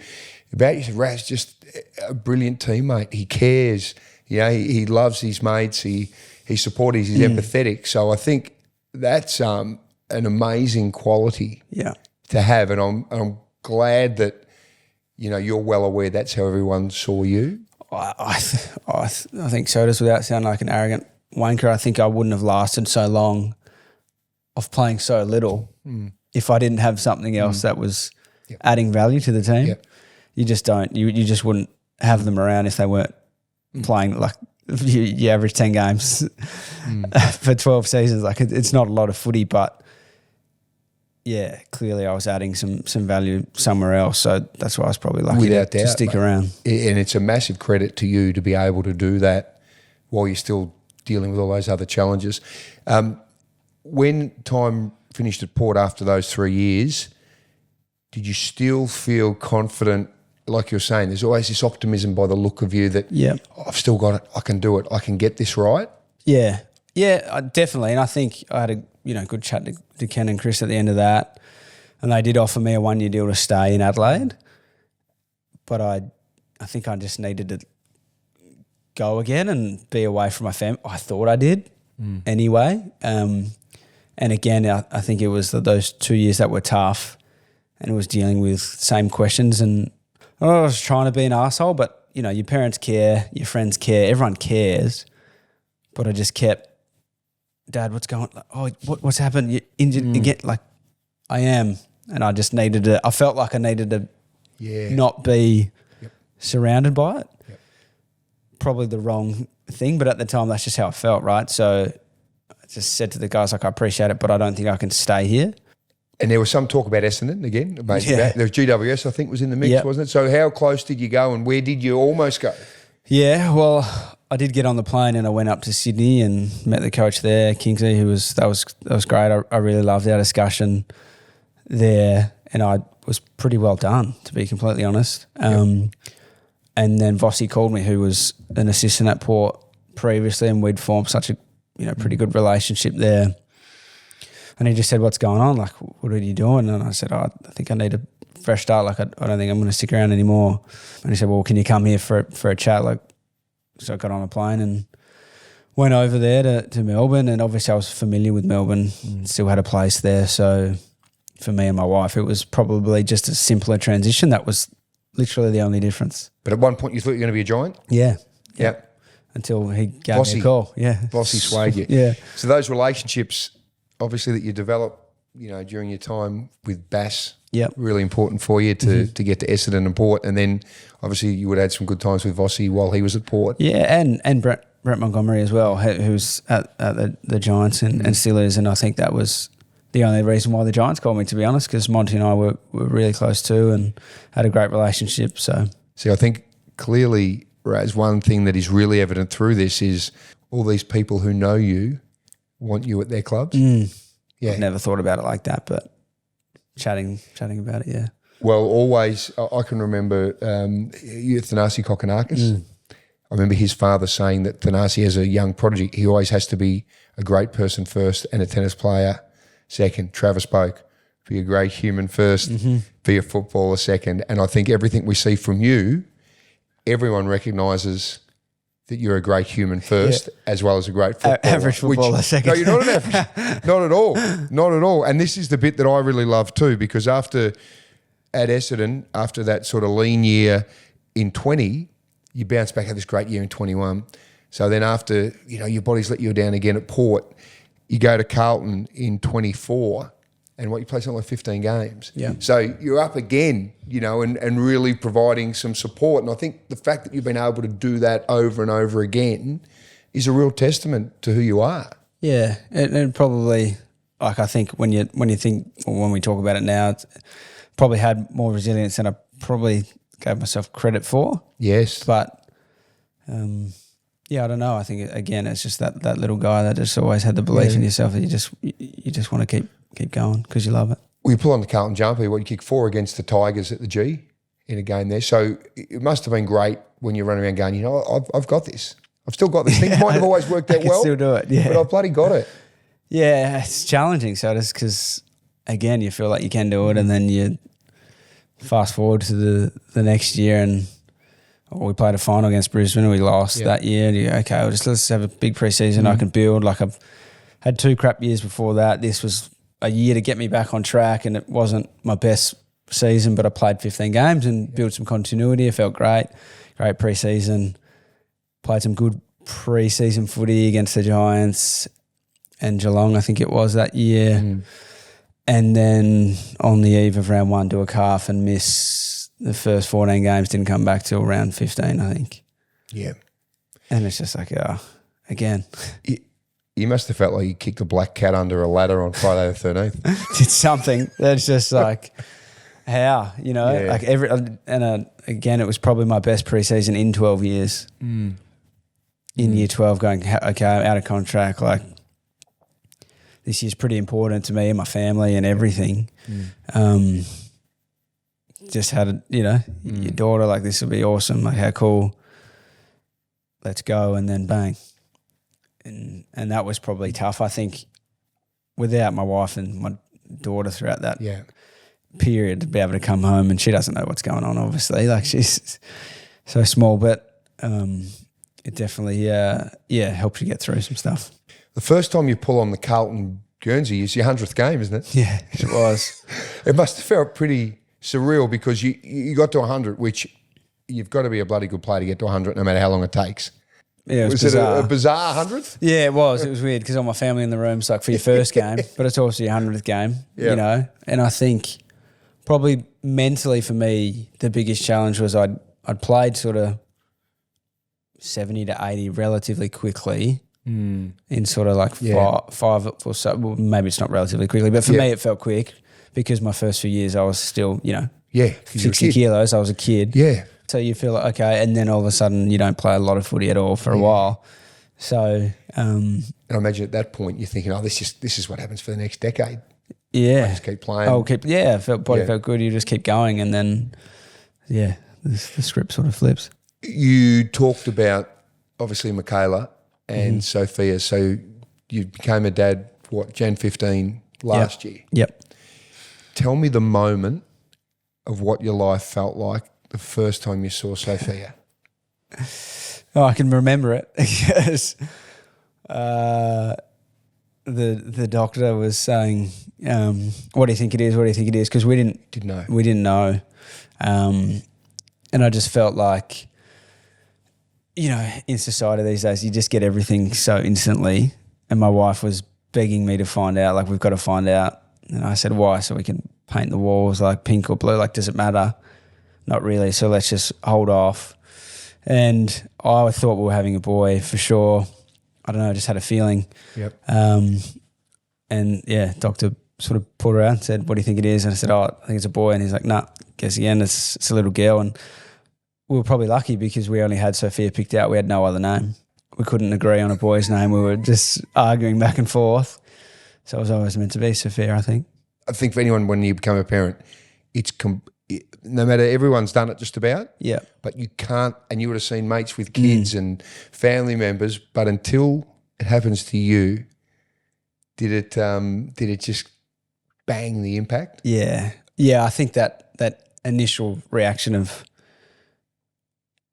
about you said, Raz, just a brilliant teammate. He cares. You know, he loves his mates. He's supportive. He's empathetic. So I think that's an amazing quality to have, and I'm glad that, you know, you're well aware that's how everyone saw you. I think so. Just without sounding like an arrogant wanker, I think I wouldn't have lasted so long of playing so little if I didn't have something else that was adding value to the team. Yep. You just don't. You just wouldn't have them around if they weren't playing like you average 10 games for 12 seasons. Like it's not a lot of footy, but yeah, clearly I was adding some value somewhere else. So that's why I was probably lucky to stick around. And it's a massive credit to you to be able to do that while you're still dealing with all those other challenges. When time finished at Port after those 3 years, did you still feel confident? Like you're saying, there's always this optimism by the look of you that I've still got it, I can do it, I can get this right. Yeah, definitely. And I think I had a good chat to Ken and Chris at the end of that, and they did offer me a 1 year deal to stay in Adelaide, but I think I just needed to go again and be away from my family. I thought I did, anyway. And again, I think it was those 2 years that were tough, and it was dealing with same questions. And I was trying to be an arsehole, but, you know, your parents care, your friends care, everyone cares. But I just kept, Dad, what's going on? Oh, what's happened? You injured again? Like, I am. And I just needed to, I felt like I needed to not be surrounded by it. Yep. Probably the wrong thing, but at the time, that's just how I felt, right? So I just said to the guys, like, I appreciate it, but I don't think I can stay here. And there was some talk about Essendon again. There was GWS, I think, was in the mix, wasn't it? So how close did you go, and where did you almost go? Yeah, well, I did get on the plane and I went up to Sydney and met the coach there, Kingsley, that was great. I really loved our discussion there, and I was pretty well done, to be completely honest. And then Vossi called me, who was an assistant at Port previously, and we'd formed such a pretty good relationship there. And he just said, "What's going on? Like, what are you doing?" And I said, I think I need a fresh start. Like, I don't think I'm going to stick around anymore. And he said, "Well, can you come here for a chat?" Like, so I got on a plane and went over there to Melbourne. And obviously I was familiar with Melbourne, still had a place there. So for me and my wife, it was probably just a simpler transition. That was literally the only difference. But at one point you thought you were going to be a Giant? Yeah. Yep. Until he gave me a call. Yeah. Vossi swayed you. Yeah. So those relationships, obviously, that you develop, during your time with Bass, really important for you to get to Essendon and Port. And then obviously you would have had some good times with Vossi while he was at Port. Yeah, and Brett Montgomery as well, who's at the Giants and still is. And I think that was the only reason why the Giants called me, to be honest, because Monty and I were really close too and had a great relationship. So, see, I think clearly, Raz, one thing that is really evident through this is all these people who know you want you at their clubs. Yeah. I've never thought about it like that, but chatting about it, yeah. Well, always, I can remember Thanasi Kokonakis. I remember his father saying that Thanasi, as a young prodigy, he always has to be a great person first and a tennis player second. Travis spoke, be a great human first, be a footballer second. And I think everything we see from you, everyone recognises that you're a great human first as well as a great footballer. Average footballer second. No, you're not an average. Not at all. Not at all. And this is the bit that I really love too, because at Essendon, after that sort of lean year in 20, you bounce back, had this great year in 21. So then after, your body's let you down again at Port, you go to Carlton in 24 and you play something like 15 games. Yeah. So you're up again, and really providing some support. And I think the fact that you've been able to do that over and over again is a real testament to who you are. Yeah, and probably, like, I think when we talk about it now, it's probably had more resilience than I probably gave myself credit for. Yes. But, I don't know. I think, again, it's just that little guy that just always had the belief in yourself that you just want to keep going because you love it. Well, you pull on the Carlton jumper, you kick 4 against the Tigers at the G in a game there. So it must have been great when you run around going, I've got this. I've still got this. Things might have always worked out well. Still do it, yeah. But I've bloody got it. Yeah, it's challenging. So it is because, again, you feel like you can do it, and then you fast forward to the next year and we played a final against Brisbane and we lost that year. And you go, okay, let's have a big pre-season. I can build. Like, I've had 2 crap years before that. This was a year to get me back on track, and it wasn't my best season, but I played 15 games and built some continuity. It felt great pre-season. Played some good pre-season footy against the Giants and Geelong, I think it was that year. And then on the eve of round 1, do a calf and miss the first 14 games, didn't come back till round 15, I think. Yeah. And it's just like, again. You must have felt like you kicked a black cat under a ladder on Friday the 13th. Did something that's just like, how, like again, it was probably my best preseason in 12 years. In year 12, going, okay, I'm out of contract. Like, this year's pretty important to me and my family and everything. Just had your daughter, like, this will be awesome. Like, how cool. Let's go. And then bang. And that was probably tough. I think without my wife and my daughter throughout that period, to be able to come home, and she doesn't know what's going on, obviously. Like, she's so small, but it definitely helps you get through some stuff. The The first time you pull on the Carlton Guernsey is your 100th game, isn't it? Yeah, it was. It must have felt pretty surreal because you got to 100, which you've got to be a bloody good player to get to 100 no matter how long it takes. Yeah, Was bizarre. it a bizarre 100th? Yeah, it was. It was weird because all my family in the room. It's like for your first game, but it's also your 100th game, Yeah. you know. And I think probably mentally for me, the biggest challenge was I'd played sort of 70 to 80 relatively quickly in sort of like five or so. Well, maybe it's not relatively quickly, but for me it felt quick because my first few years I was still, you know, 60 kilos. I was a kid. Yeah. So you feel like, okay, and then all of a sudden you don't play a lot of footy at all for a while. So and I imagine at that point you're thinking, oh, this is what happens for the next decade. yeah. I just keep playing. Body felt good. You just keep going, and then the script sort of flips. You talked about obviously Michaela and Sophia. So you became a dad, Jan 15 last year. Yep. Tell me the moment of what your life felt like the first time you saw Sophia. Oh, I can remember it because the doctor was saying, "What do you think it is? What do you think it is?" Because we didn't know. We didn't know, and I just felt like, you know, in society these days, you just get everything so instantly. And my wife was begging me to find out, like, we've got to find out. And I said, why? So we can paint the walls like pink or blue. Like, does it matter? Not really. So let's just hold off. And I thought we were having a boy for sure. I don't know, I just had a feeling. Yep. And yeah, doctor sort of pulled her out and said, what do you think it is? And I said, oh, I think it's a boy. And he's like, nah, guess again, it's a little girl. And we were probably lucky because we only had Sophia picked out. We had no other name. We couldn't agree on a boy's name. We were just arguing back and forth. So it was always meant to be Sophia, I think. I think for anyone, when you become a parent, no matter, everyone's done it just about. Yeah. But you can't, and you would have seen mates with kids and family members, but until it happens to you, did it just bang the impact? Yeah. Yeah, I think that initial reaction of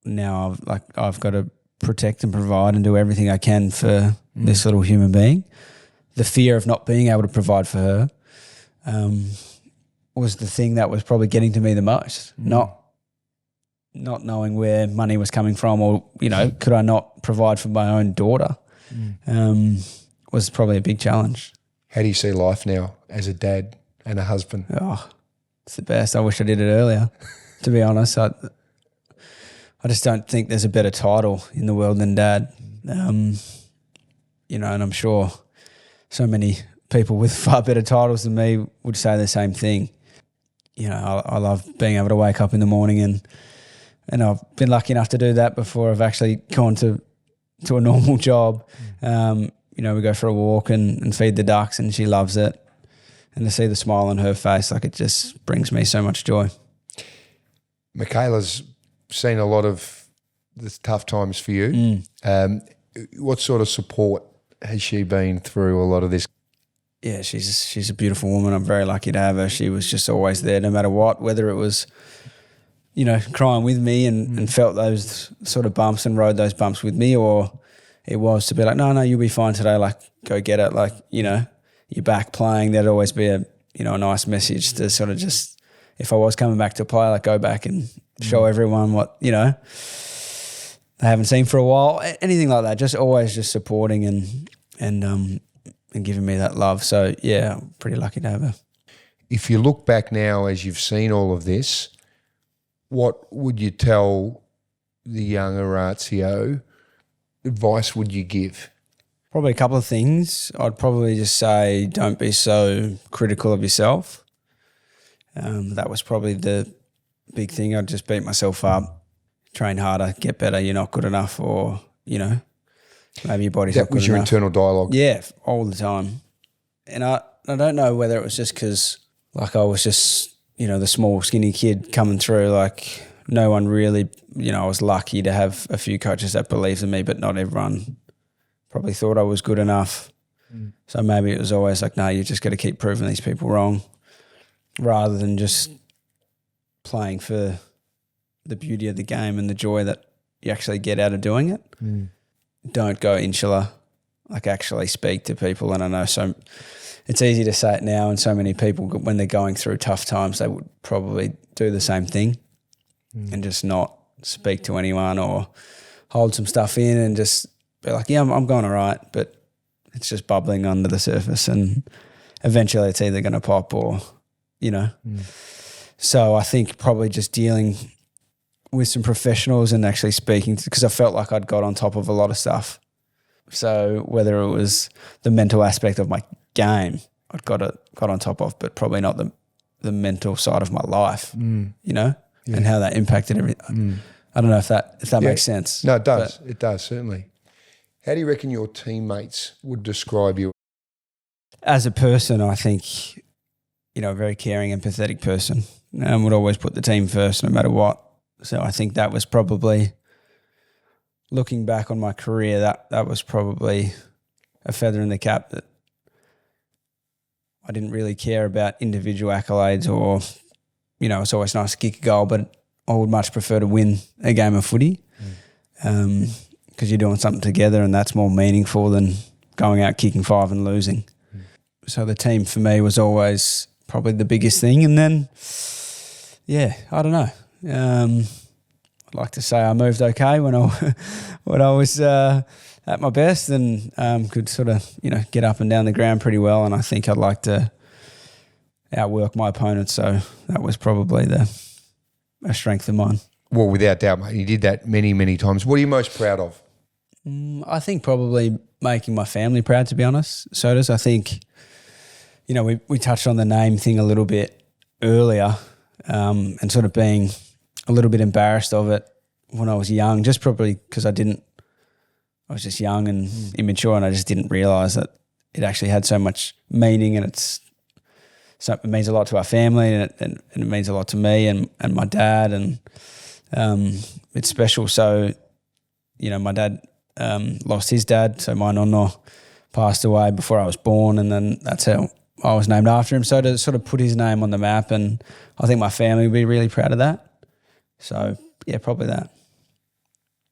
now I've got to protect and provide and do everything I can for this little human being. The fear of not being able to provide for her was the thing that was probably getting to me the most. Not knowing where money was coming from, or, you know, could I not provide for my own daughter was probably a big challenge. How do you see life now as a dad and a husband? Oh, it's the best. I wish I did it earlier, to be honest. I just don't think there's a better title in the world than dad. You know, and I'm sure so many people with far better titles than me would say the same thing. You know, I love being able to wake up in the morning and I've been lucky enough to do that before I've actually gone to a normal job. You know, we go for a walk and feed the ducks, and she loves it. And to see the smile on her face, like, it just brings me so much joy. Michaela's seen a lot of the tough times for you. What sort of support has she been through a lot of this? Yeah, she's a beautiful woman. I'm very lucky to have her. She was just always there no matter what, whether it was, you know, crying with me and felt those sort of bumps and rode those bumps with me, or it was to be like, no, you'll be fine today. Like, go get it. Like, you know, you're back playing. There'd always be a nice message to sort of just, if I was coming back to play, like, go back and show everyone what, you know, they haven't seen for a while. Anything like that. Just always just supporting and giving me that love. So yeah, I'm pretty lucky to have her. If you look back now as you've seen all of this, what would you tell the young Orazio? Advice would you give? Probably a couple of things. I'd probably just say, don't be so critical of yourself. That was probably the big thing. I'd just beat myself up, train harder, get better. You're not good enough, or, you know, maybe your body's not good enough. That was your internal dialogue? Yeah, all the time. And I don't know whether it was just because, like, I was just, you know, the small skinny kid coming through, like, no one really, you know, I was lucky to have a few coaches that believed in me, but not everyone probably thought I was good enough. So maybe it was always like, no, you just got to keep proving these people wrong, rather than just playing for the beauty of the game and the joy that you actually get out of doing it. Don't go insular. like actually speak to people. And I know it's easy to say it now, and so many people, when they're going through tough times, they would probably do the same thing and just not speak to anyone or hold some stuff in and just be like, yeah, I'm going all right, but it's just bubbling under the surface, and eventually it's either going to pop or, you know. So I think probably just dealing with some professionals and actually speaking, because I felt like I'd got on top of a lot of stuff. So whether it was the mental aspect of my game, I'd got on top of, but probably not the mental side of my life, you know, and how that impacted everything. I don't know if that makes sense. No, it does. It does, certainly. How do you reckon your teammates would describe you? As a person, I think, you know, a very caring, empathetic person, and would always put the team first no matter what. So I think that was probably, looking back on my career, that was probably a feather in the cap, that I didn't really care about individual accolades or, you know, it's always nice to kick a goal, but I would much prefer to win a game of footy because you're doing something together, and that's more meaningful than going out kicking 5 and losing. So the team for me was always probably the biggest thing. And then, yeah, I don't know. I'd like to say I moved okay when I was at my best, and could sort of, you know, get up and down the ground pretty well. And I think I'd like to outwork my opponents. So that was probably a strength of mine. Well, without doubt, mate. You did that many, many times. What are you most proud of? I think probably making my family proud, to be honest. So does, I think, you know, we touched on the name thing a little bit earlier, and sort of being a little bit embarrassed of it when I was young, just probably because I was just young and immature, and I just didn't realise that it actually had so much meaning, and it means a lot to our family, and it means a lot to me and my dad, and it's special. So, you know, my dad lost his dad, so my nonna passed away before I was born, and then that's how I was named after him. So to sort of put his name on the map, and I think my family would be really proud of that. So, yeah, probably that.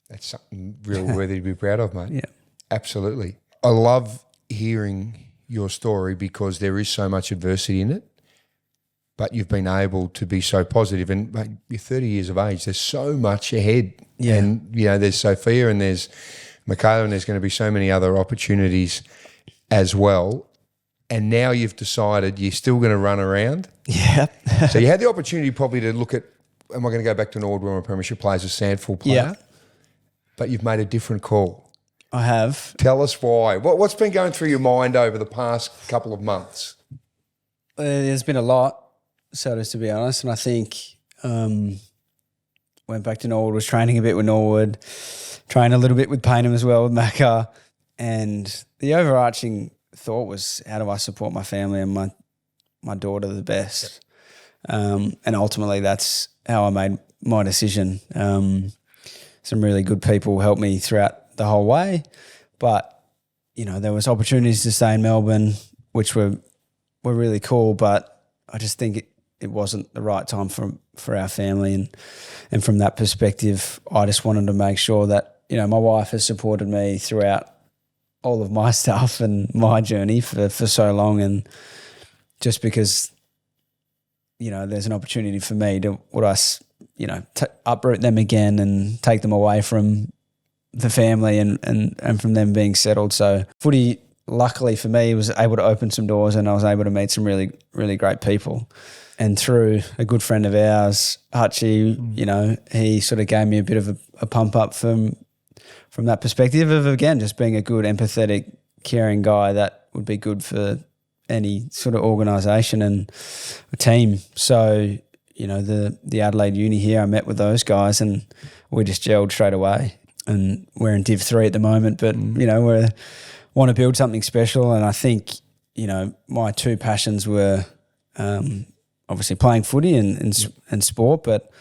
That's something real worthy to be proud of, mate. Yeah. Absolutely. I love hearing your story because there is so much adversity in it, but you've been able to be so positive. And, mate, you're 30 years of age. There's so much ahead. Yeah. And, you know, there's Sophia and there's Michaela, and there's going to be so many other opportunities as well. And now you've decided you're still going to run around. Yeah. So you had the opportunity probably to look at, am I going to go back to Norwood where my premiership player as a SANFL player? Yeah. But you've made a different call. I have. Tell us why. What's been going through your mind over the past couple of months? There's been a lot, so to be honest, and I think went back to Norwood, was training a bit with Norwood, trained a little bit with Paynham as well with Macca, and the overarching thought was, how do I support my family and my daughter the best? And ultimately that's how I made my decision. Some really good people helped me throughout the whole way, but, you know, there was opportunities to stay in Melbourne, which were really cool, but I just think it wasn't the right time for our family, and from that perspective, I just wanted to make sure that, you know, my wife has supported me throughout all of my stuff and my journey for so long, and just because, you know, there's an opportunity for me to, uproot them again and take them away from the family and from them being settled. So footy, luckily for me, was able to open some doors, and I was able to meet some really, really great people. And through a good friend of ours, Hutchie, you know, he sort of gave me a bit of a pump up from that perspective of, again, just being a good, empathetic, caring guy that would be good for any sort of organisation and a team. So, you know, the Adelaide Uni here, I met with those guys and we just gelled straight away. And we're in Div 3 at the moment, but, you know, we want to build something special. And I think, you know, my two passions were obviously playing footy and sport, but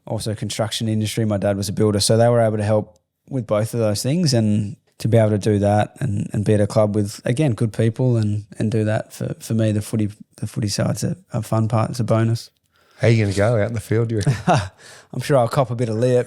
also construction industry. My dad was a builder, so they were able to help with both of those things, and to be able to do that and be at a club with, again, good people and do that, for me, the footy side's a fun part. It's a bonus. How are you going to go out in the field, do you reckon? I'm sure I'll cop a bit of lip.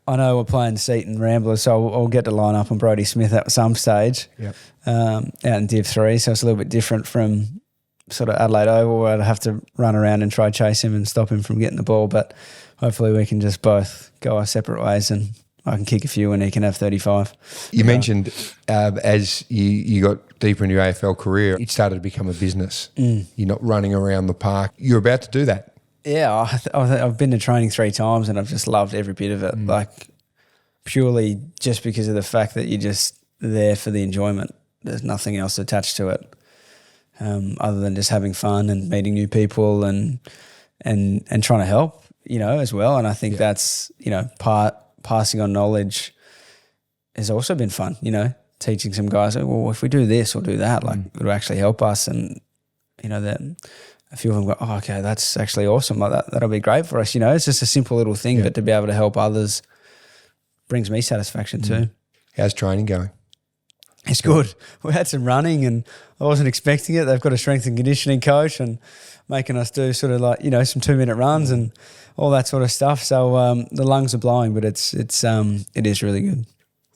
I know we're playing Seton Ramblers, so I'll get to line up on Brodie Smith at some stage. Yep. Out in Div 3, so it's a little bit different from sort of Adelaide Oval, where I'd have to run around and try chase him and stop him from getting the ball. But hopefully we can just both go our separate ways, and I can kick a few and he can have 35. You mentioned as you got deeper into your AFL career, it started to become a business. You're not running around the park. You're about to do that. Yeah, I've been to training 3 times and I've just loved every bit of it. Like purely just because of the fact that you're just there for the enjoyment. There's nothing else attached to it, other than just having fun and meeting new people and trying to help, as well. And I think that's, passing on knowledge has also been fun, teaching some guys, well, if we do this or do that, like it'll actually help us. And, that a few of them go, oh, okay, that's actually awesome. Like that'll be great for us. It's just a simple little thing, but to be able to help others brings me satisfaction too. How's training going? It's good. We had some running and I wasn't expecting it. They've got a strength and conditioning coach and making us do sort of like, some 2-minute runs and all that sort of stuff. So the lungs are blowing, but it is really good.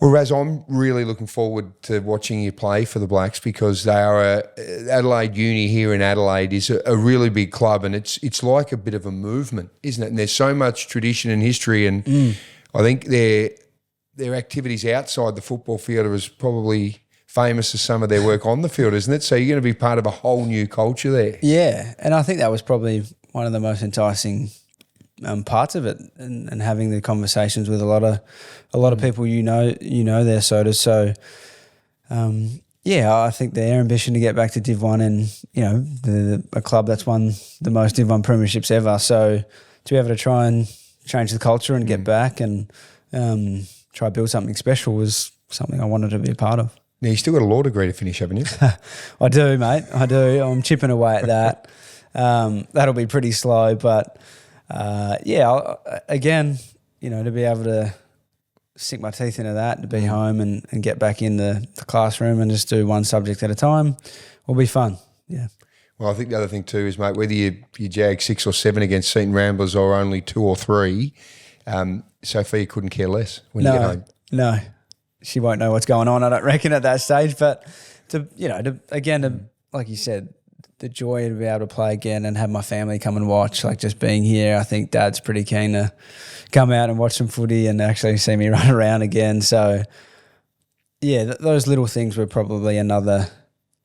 Well, Raz, I'm really looking forward to watching you play for the Blacks because they are Adelaide Uni here in Adelaide is a really big club, and it's like a bit of a movement, isn't it? And there's so much tradition and history, and I think their activities outside the football field are as probably famous as some of their work on the field, isn't it? So you're going to be part of a whole new culture there. Yeah, and I think that was probably one of the most enticing parts of it, and having the conversations with a lot of people there, Soda. So I think their ambition to get back to Div 1 and a club that's won the most Div 1 premierships ever. So to be able to try and change the culture and get back and try to build something special was something I wanted to be a part of. Now, you still got a law degree to finish, haven't you? I do, mate. I do. I'm chipping away at that. That'll be pretty slow, but again, to be able to sink my teeth into that, to be home and get back in the classroom and just do one subject at a time will be fun. Yeah. Well, I think the other thing too is, mate, whether you jag 6 or 7 against Seton Ramblers or only 2 or 3, Sophia couldn't care less when you get home. No, she won't know what's going on, I don't reckon, at that stage. But like you said, the joy to be able to play again and have my family come and watch, like just being here. I think Dad's pretty keen to come out and watch some footy and actually see me run around again. So, those little things were probably another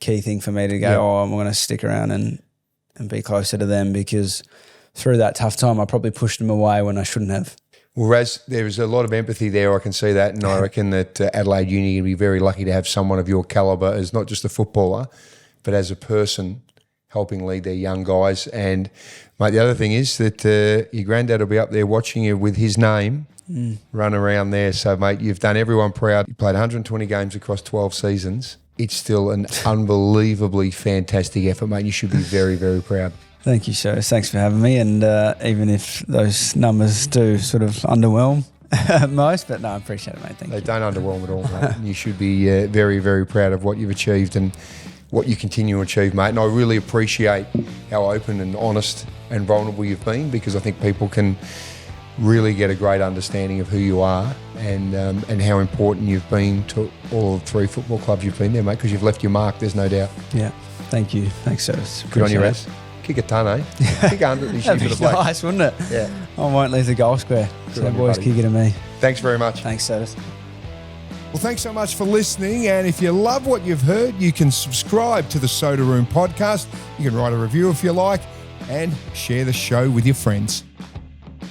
key thing for me to go, I'm going to stick around and be closer to them, because through that tough time I probably pushed them away when I shouldn't have. Well, Raz, there's a lot of empathy there. I can see that, and I reckon that Adelaide Uni will be very lucky to have someone of your calibre as not just a footballer, but as a person helping lead their young guys. And, mate, the other thing is that your granddad will be up there watching you with his name run around there. So, mate, you've done everyone proud. You played 120 games across 12 seasons. It's still an unbelievably fantastic effort, mate. You should be very, very proud. Thank you, sir. Thanks for having me. And even if those numbers do sort of underwhelm most, but no, I appreciate it, mate. Thank you. They don't underwhelm at all, mate. You should be very, very proud of what you've achieved and what you continue to achieve, mate. And I really appreciate how open and honest and vulnerable you've been, because I think people can really get a great understanding of who you are and how important you've been to all 3 football clubs you've been there, mate, because you've left your mark, there's no doubt. Yeah. Thank you. Thanks, sir. Good on you, Raz. Kick a ton, eh? Kick 100 this year for the Blacks. Nice, wouldn't it? Yeah. I won't leave the goal square. So boys kick it to me. Thanks very much. Thanks, sir. Well, thanks so much for listening. And if you love what you've heard, you can subscribe to the Soda Room podcast. You can write a review if you like and share the show with your friends.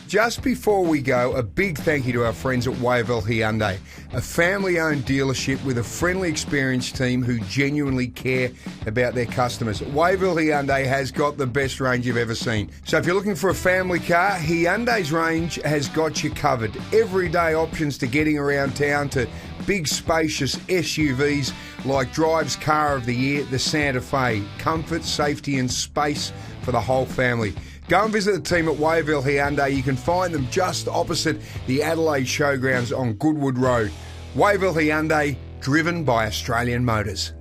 Just before we go, a big thank you to our friends at Wavell Hyundai, a family-owned dealership with a friendly, experienced team who genuinely care about their customers. Wavell Hyundai has got the best range you've ever seen. So if you're looking for a family car, Hyundai's range has got you covered. Everyday options to getting around town to big, spacious SUVs like Drive's Car of the Year, the Santa Fe. Comfort, safety and space for the whole family. Go and visit the team at Wavell Hyundai. You can find them just opposite the Adelaide Showgrounds on Goodwood Road. Wavell Hyundai, driven by Australian Motors.